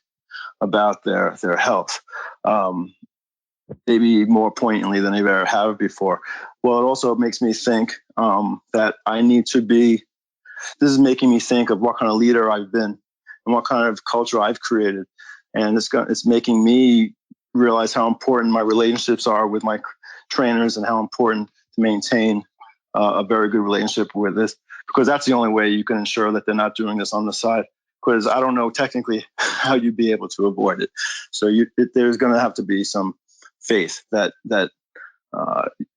about their health, maybe more poignantly than they've ever have before. Well, it also makes me think that I need to be. This is making me think of what kind of leader I've been and what kind of culture I've created, and it's making me realize how important my relationships are with my trainers and how important to maintain a very good relationship with this, because that's the only way you can ensure that they're not doing this on the side. Because I don't know technically how you'd be able to avoid it. So there's going to have to be some faith that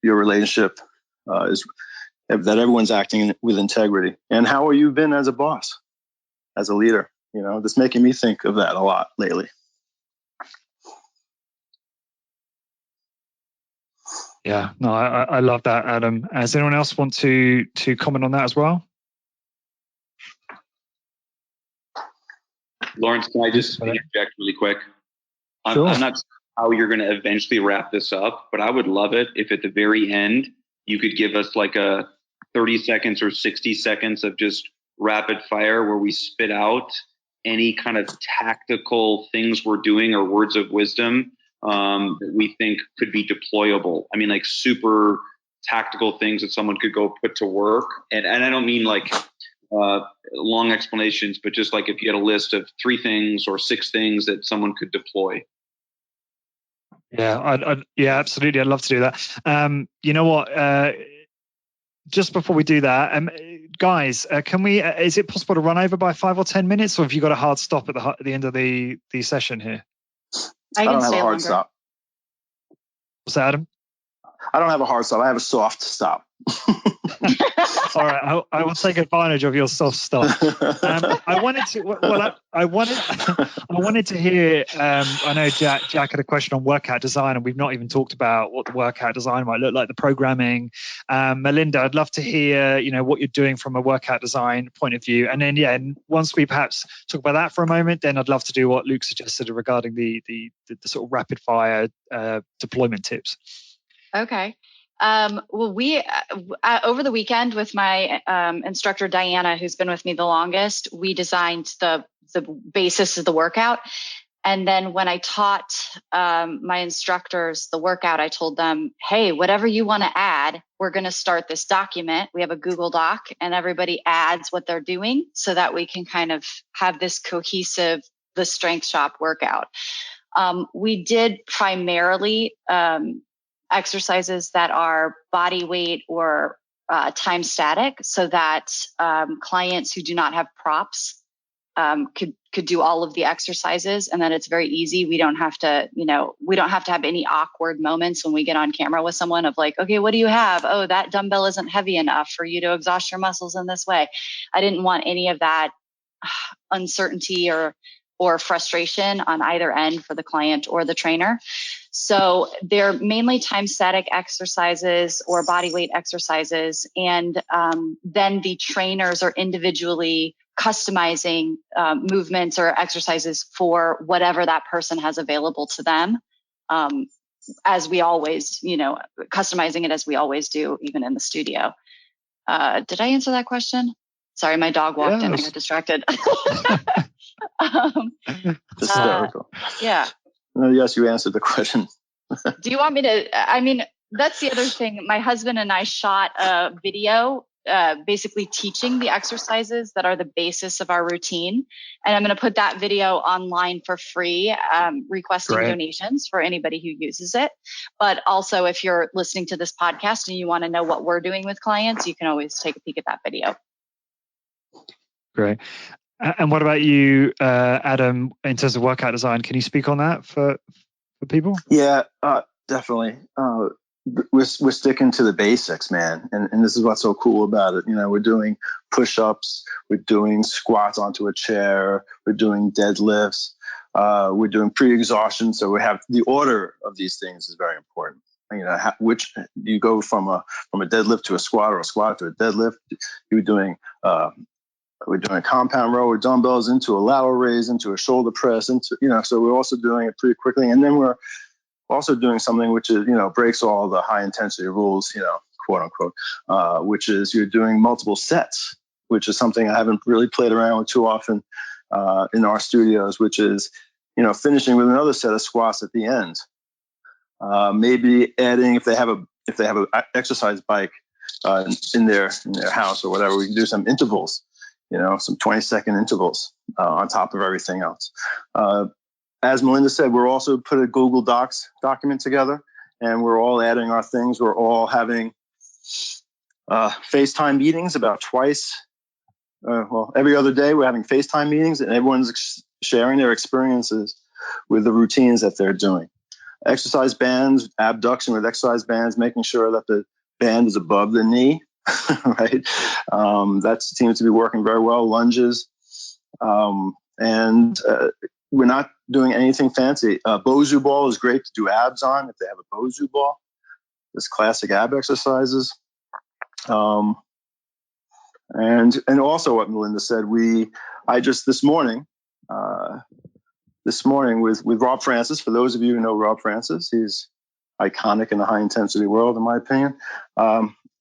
your relationship is that everyone's acting with integrity. And how have you been as a boss, as a leader? That's making me think of that a lot lately. Yeah, no, I love that, Adam. Does anyone else want to comment on that as well? Lawrence, can I just interject really quick? Sure. I'm not sure how you're going to eventually wrap this up, but I would love it if at the very end you could give us like a 30 seconds or 60 seconds of just rapid fire where we spit out any kind of tactical things we're doing or words of wisdom that we think could be deployable. I mean, like super tactical things that someone could go put to work. And I don't mean like long explanations, but just like if you had a list of 3 things or 6 things that someone could deploy. Yeah, yeah, absolutely. I'd love to do that. You know what? Just before we do that, guys, can we? Is it possible to run over by 5 or 10 minutes, or have you got a hard stop at the end of the session here? I don't have stay a hard longer. stop. What's that, Adam? I don't have a hard stop. I have a soft stop. All right, I will take advantage of your soft stop. I wanted to. Well, I wanted to hear. I know Jack had a question on workout design, and we've not even talked about what the workout design might look like, the programming. Melinda, I'd love to hear, what you're doing from a workout design point of view, and then and once we perhaps talk about that for a moment, then I'd love to do what Luke suggested regarding the sort of rapid fire deployment tips. Okay. Well, we over the weekend with my instructor Diana, who's been with me the longest, we designed the basis of the workout. And then when I taught my instructors the workout, I told them, hey, whatever you want to add, add, we're going to start this document. We have a Google Doc and everybody adds what they're doing so that we can kind of have this cohesive, the Strength Shop workout. We did primarily exercises that are body weight or time static, so that clients who do not have props could do all of the exercises, and then it's very easy. We don't have to, we don't have to have any awkward moments when we get on camera with someone of like, okay, what do you have? Oh, that dumbbell isn't heavy enough for you to exhaust your muscles in this way. I didn't want any of that uncertainty or frustration on either end for the client or the trainer. So they're mainly time static exercises or body weight exercises. And then the trainers are individually customizing movements or exercises for whatever that person has available to them. As we always, customizing it as we always do, even in the studio. Did I answer that question? Sorry, my dog walked in. I got distracted. Hysterical. Yeah. Yes, you answered the question. Do you want me to? That's the other thing. My husband and I shot a video basically teaching the exercises that are the basis of our routine. And I'm going to put that video online for free, requesting donations for anybody who uses it. But also, if you're listening to this podcast and you want to know what we're doing with clients, you can always take a peek at that video. Great. And what about you, Adam, in terms of workout design? Can you speak on that for people? Yeah, definitely. We're sticking to the basics, man. And this is what's so cool about it. We're doing push-ups, we're doing squats onto a chair, we're doing deadlifts, we're doing pre-exhaustion. So we have the order of these things is very important. Which you go from a deadlift to a squat or a squat to a deadlift. We're doing a compound row with dumbbells into a lateral raise, into a shoulder press, so we're also doing it pretty quickly. And then we're also doing something which is, breaks all the high intensity rules, quote unquote, which is you're doing multiple sets, which is something I haven't really played around with too often in our studios, which is, finishing with another set of squats at the end. Maybe adding, if they have an exercise bike in their house or whatever, we can do some intervals. Some 20-second intervals on top of everything else. As Melinda said, we're also put a Google Docs document together, and we're all adding our things. We're all having FaceTime meetings about twice. Every other day we're having FaceTime meetings, and everyone's sharing their experiences with the routines that they're doing. Exercise bands, abduction with exercise bands, making sure that the band is above the knee. Right. That seems to be working very well. Lunges. And we're not doing anything fancy. Bozu ball is great to do abs on if they have a Bozu ball. This classic ab exercises. And also what Melinda said, this morning with Rob Francis, for those of you who know Rob Francis, he's iconic in the high intensity world, in my opinion.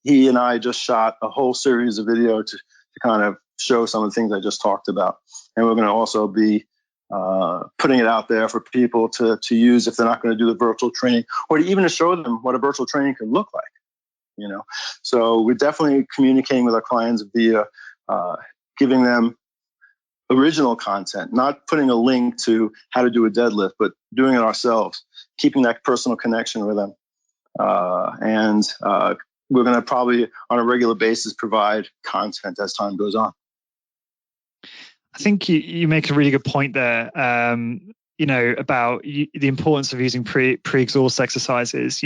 He and I just shot a whole series of video to kind of show some of the things I just talked about. And we're going to also be putting it out there for people to use if they're not going to do the virtual training, or even to show them what a virtual training can look like, So we're definitely communicating with our clients via giving them original content, not putting a link to how to do a deadlift, but doing it ourselves, keeping that personal connection with them. We're going to probably on a regular basis provide content as time goes on. I think you make a really good point there, about the importance of using pre-exhaust exercises.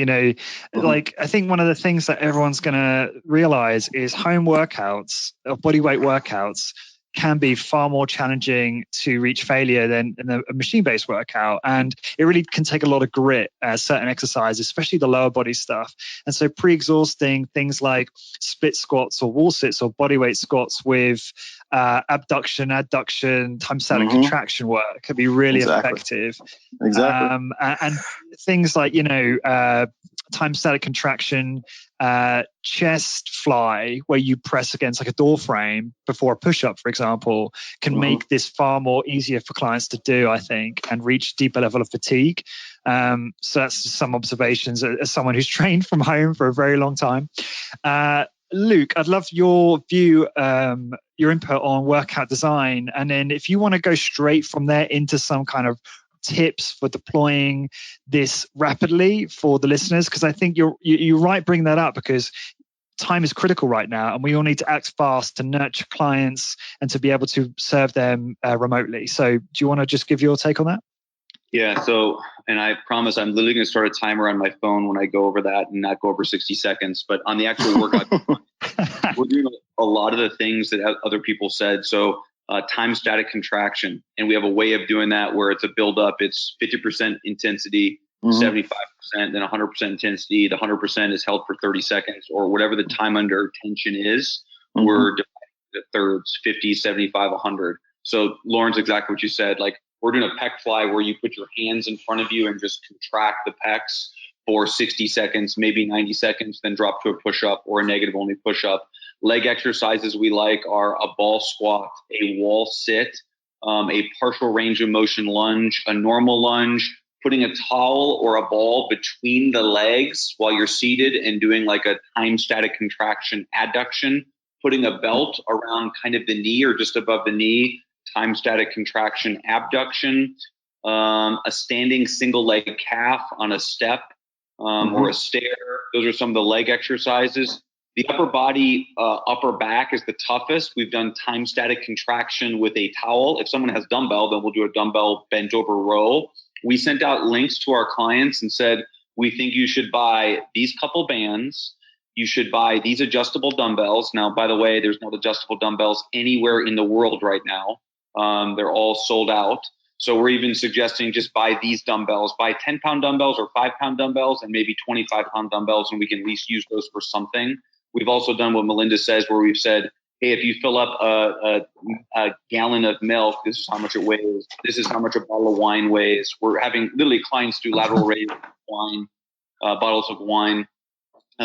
Like I think one of the things that everyone's going to realize is home workouts, or body weight workouts, can be far more challenging to reach failure than a machine-based workout. And it really can take a lot of grit, certain exercises, especially the lower body stuff. And so pre-exhausting things like split squats or wall sits or body weight squats with abduction, adduction, time static contraction work can be really effective. Exactly. And things like, time static contraction chest fly where you press against like a door frame before a push-up, for example, can make this far more easier for clients to do, I think, and reach a deeper level of fatigue. So that's just some observations as someone who's trained from home for a very long time. Luke, I'd love your view, your input on workout design. And then if you want to go straight from there into some kind of tips for deploying this rapidly for the listeners, because I think you're right bringing that up, because time is critical right now and we all need to act fast to nurture clients and to be able to serve them remotely. So do you want to just give your take on that? Yeah. So, and I promise I'm literally going to start a timer on my phone when I go over that and not go over 60 seconds. But on the actual workout, we're doing a lot of the things that other people said. So time static contraction. And we have a way of doing that where it's a build up. It's 50% intensity, 75%, then 100% intensity. The 100% is held for 30 seconds or whatever the time under tension is. We're dividing the thirds, 50, 75, 100. So Lauren's exactly what you said. Like we're doing a pec fly where you put your hands in front of you and just contract the pecs for 60 seconds, maybe 90 seconds, then drop to a push-up or a negative only push-up. Leg exercises we like are a ball squat, a wall sit, a partial range of motion lunge, a normal lunge, putting a towel or a ball between the legs while you're seated and doing like a time static contraction adduction, putting a belt around kind of the knee or just above the knee, time static contraction abduction, a standing single leg calf on a step or a stair. Those are some of the leg exercises. The upper body, upper back is the toughest. We've done time static contraction with a towel. If someone has dumbbell, then we'll do a dumbbell bent over row. We sent out links to our clients and said, we think you should buy these couple bands. You should buy these adjustable dumbbells. Now, by the way, there's no adjustable dumbbells anywhere in the world right now. They're all sold out. So we're even suggesting just buy these dumbbells, buy 10-pound dumbbells or 5-pound dumbbells and maybe 25-pound dumbbells, and we can at least use those for something. We've also done what Melinda says, where we've said, hey, if you fill up a gallon of milk, this is how much it weighs. This is how much a bottle of wine weighs. We're having literally clients do lateral raise wine, bottles of wine.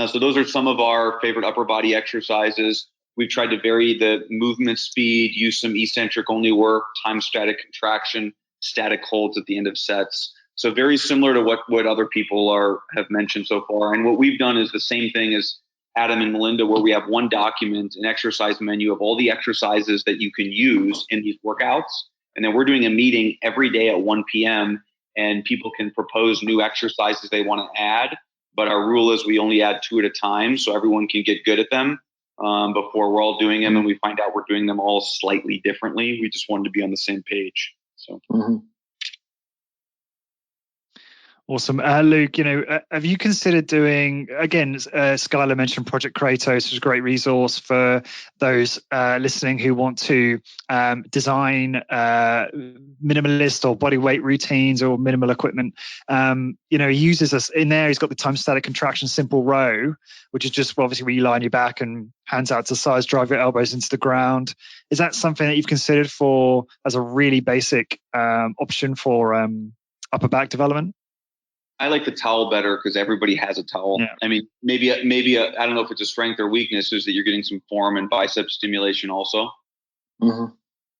So those are some of our favorite upper body exercises. We've tried to vary the movement speed, use some eccentric only work, time static contraction, static holds at the end of sets. So very similar to what other people have mentioned so far. And what we've done is the same thing as Adam and Melinda, where we have one document, an exercise menu of all the exercises that you can use in these workouts. And then we're doing a meeting every day at 1 p.m. and people can propose new exercises they want to add. But our rule is we only add 2 at a time so everyone can get good at them before we're all doing them. And we find out we're doing them all slightly differently. We just wanted to be on the same page. So. Awesome. Luke, have you considered doing, again, Skylar mentioned Project Kratos, which is a great resource for those listening who want to design minimalist or body weight routines or minimal equipment. He uses us in there. He's got the time static contraction simple row, which is just obviously where you lie on your back and hands out to the sides, drive your elbows into the ground. Is that something that you've considered for as a really basic option for upper back development? I like the towel better because everybody has a towel. Yeah. I mean, maybe I don't know if it's a strength or weakness, is that you're getting some form and bicep stimulation also. But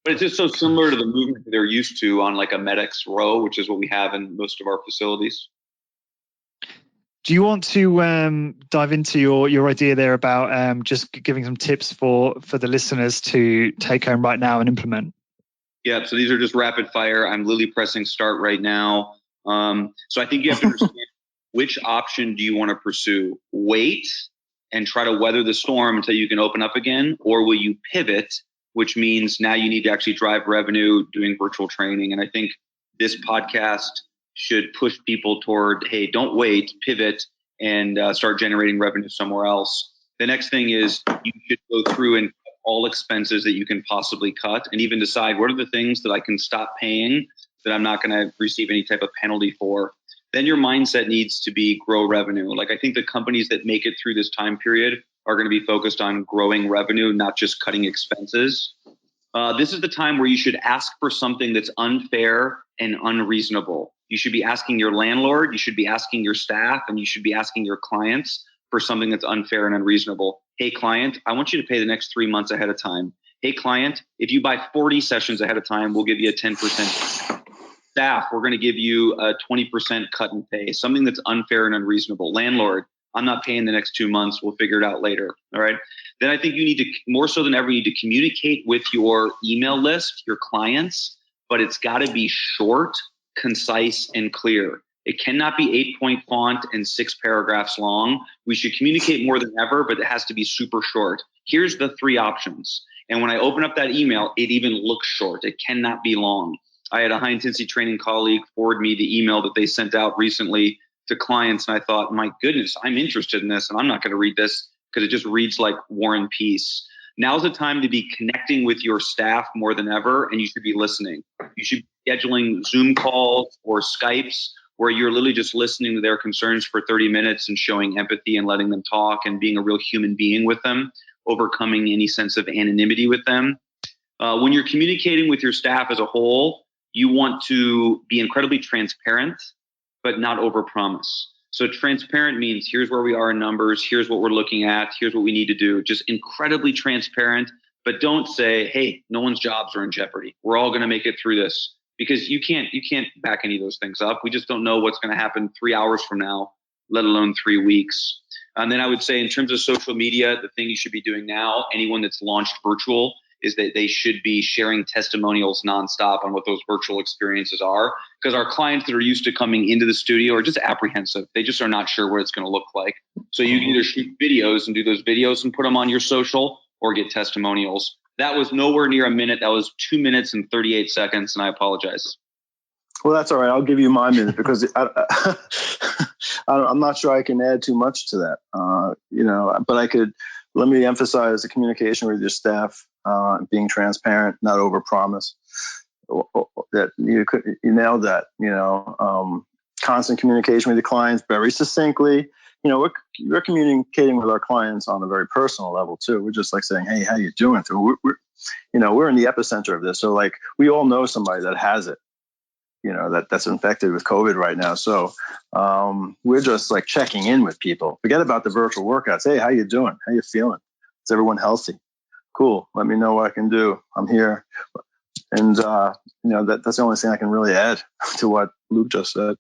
it's just so similar to the movement that they're used to on like a MedX row, which is what we have in most of our facilities. Do you want to dive into your idea there about just giving some tips for the listeners to take home right now and implement? Yeah, so these are just rapid fire. I'm literally pressing start right now. So I think you have to understand which option do you want to pursue? Wait and try to weather the storm until you can open up again, or will you pivot, which means now you need to actually drive revenue doing virtual training. And I think this podcast should push people toward, hey, don't wait, pivot and start generating revenue somewhere else. The next thing is you should go through and cut all expenses that you can possibly cut and even decide what are the things that I can stop paying that I'm not going to receive any type of penalty for. Then your mindset needs to be grow revenue. Like I think the companies that make it through this time period are going to be focused on growing revenue, not just cutting expenses. This is the time where you should ask for something that's unfair and unreasonable. You should be asking your landlord, you should be asking your staff, and you should be asking your clients for something that's unfair and unreasonable. Hey, client, I want you to pay the next 3 months ahead of time. Hey, client, if you buy 40 sessions ahead of time, we'll give you a 10%. Staff, we're going to give you a 20% cut in pay, something that's unfair and unreasonable. Landlord, I'm not paying the next 2 months. We'll figure it out later. All right. Then I think you need to, more so than ever, you need to communicate with your email list, your clients, but it's got to be short, concise, and clear. It cannot be 8-point font and 6 paragraphs long. We should communicate more than ever, but it has to be super short. Here's the 3 options. And when I open up that email, it even looks short. It cannot be long. I had a high intensity training colleague forward me the email that they sent out recently to clients. And I thought, my goodness, I'm interested in this and I'm not going to read this because it just reads like War and Peace. Now's the time to be connecting with your staff more than ever. And you should be listening. You should be scheduling Zoom calls or Skypes where you're literally just listening to their concerns for 30 minutes and showing empathy and letting them talk and being a real human being with them, overcoming any sense of anonymity with them. When you're communicating with your staff as a whole, you want to be incredibly transparent, but not overpromise. So transparent means here's where we are in numbers, here's what we're looking at, here's what we need to do. Just incredibly transparent, but don't say, hey, no one's jobs are in jeopardy. We're all going to make it through this, because you can't back any of those things up. We just don't know what's going to happen 3 hours from now, let alone 3 weeks. And then I would say in terms of social media, the thing you should be doing now, anyone that's launched virtual, is that they should be sharing testimonials nonstop on what those virtual experiences are, because our clients that are used to coming into the studio are just apprehensive. They just are not sure what it's going to look like. So you can either shoot videos and do those videos and put them on your social, or get testimonials. That was nowhere near a minute. That was 2 minutes and 38 seconds, and I apologize. Well, that's all right. I'll give you my minute because I'm not sure I can add too much to that. But I could. Let me emphasize the communication with your staff, being transparent, not overpromise. That you nailed that. Constant communication with your clients, very succinctly. We're communicating with our clients on a very personal level too. We're just like saying, "Hey, how you doing?" So we're in the epicenter of this. So like we all know somebody that has it. That's infected with COVID right now. So we're just like checking in with people. Forget about the virtual workouts. Hey, how you doing? How you feeling? Is everyone healthy? Cool. Let me know what I can do. I'm here. And, that's the only thing I can really add to what Luke just said.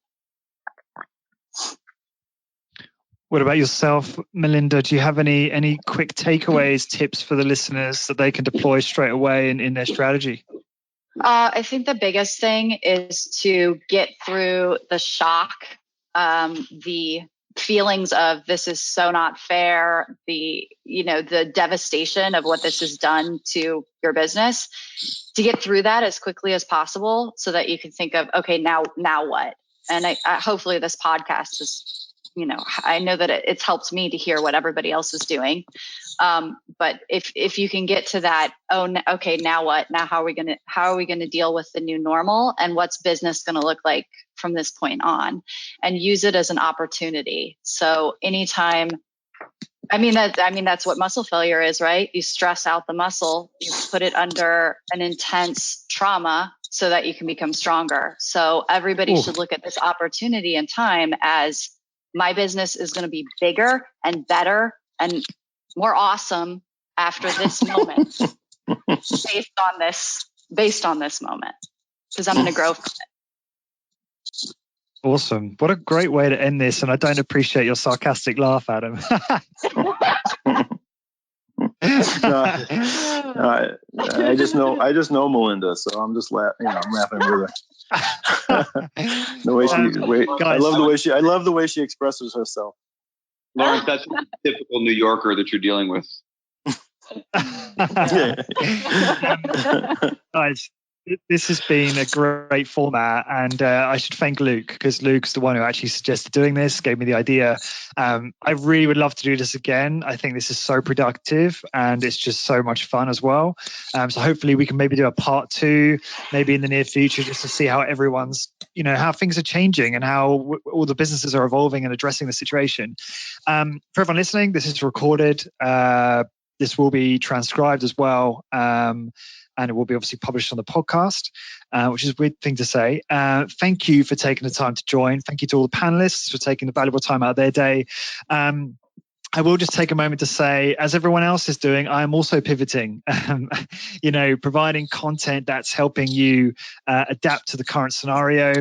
What about yourself, Melinda? Do you have any quick takeaways, tips for the listeners that they can deploy straight away in their strategy? I think the biggest thing is to get through the shock, the feelings of this is so not fair, the devastation of what this has done to your business, to get through that as quickly as possible so that you can think of, okay, now what? And I hopefully this podcast is, I know that it's helped me to hear what everybody else is doing. But if you can get to that, okay, now what? Now how are we going to deal with the new normal, and what's business going to look like from this point on, and use it as an opportunity. So anytime, that's what muscle failure is, right? You stress out the muscle, you put it under an intense trauma so that you can become stronger. So everybody should look at this opportunity and time as my business is going to be bigger and better and more awesome after this moment, based on this moment, because I'm going to grow from it. Awesome. What a great way to end this. And I don't appreciate your sarcastic laugh, Adam. I just know Melinda, so I'm just laughing with her. I love the way she expresses herself. Lawrence, that's a typical New Yorker that you're dealing with. Guys, this has been a great format, and I should thank Luke, because Luke's the one who actually suggested doing this, gave me the idea. I really would love to do this again. I think this is so productive, and it's just so much fun as well. So hopefully we can maybe do a part 2, maybe in the near future, just to see how everyone's, how things are changing and how all the businesses are evolving and addressing the situation. For everyone listening, this is recorded. This will be transcribed as well. And it will be obviously published on the podcast, which is a weird thing to say. Thank you for taking the time to join. Thank you to all the panelists for taking the valuable time out of their day. I will just take a moment to say, as everyone else is doing, I am also pivoting, providing content that's helping you adapt to the current scenario.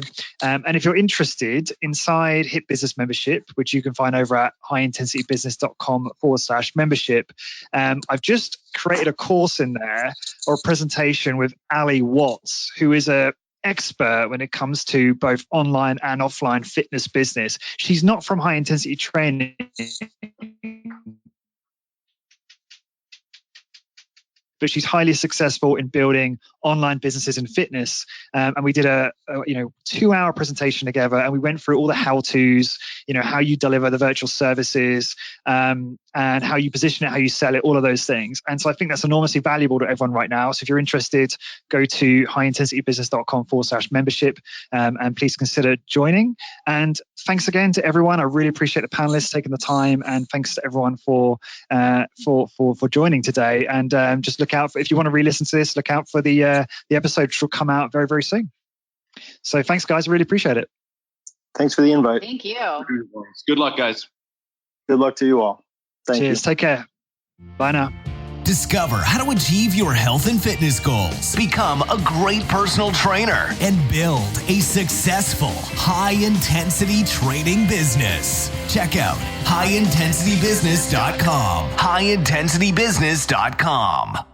And if you're interested, inside HIT Business Membership, which you can find over at highintensitybusiness.com/membership, I've just created a course in there, or a presentation with Ali Watts, who is a expert when it comes to both online and offline fitness business. She's not from high intensity training, but she's highly successful in building online businesses in fitness. And we did a 2-hour presentation together, and we went through all the how-tos, how you deliver the virtual services, and how you position it, how you sell it, all of those things. And so I think that's enormously valuable to everyone right now. So if you're interested, go to highintensitybusiness.com/membership, and please consider joining. And thanks again to everyone. I really appreciate the panelists taking the time, and thanks to everyone for joining today. And just look out for, if you want to re-listen to this, look out for the episode, which will come out very, very soon. So thanks, guys. I really appreciate it. Thanks for the invite. Thank you. Good luck, guys. Good luck to you all. Cheers. Take care. Bye now. Discover how to achieve your health and fitness goals, become a great personal trainer, and build a successful high-intensity training business. Check out highintensitybusiness.com. highintensitybusiness.com.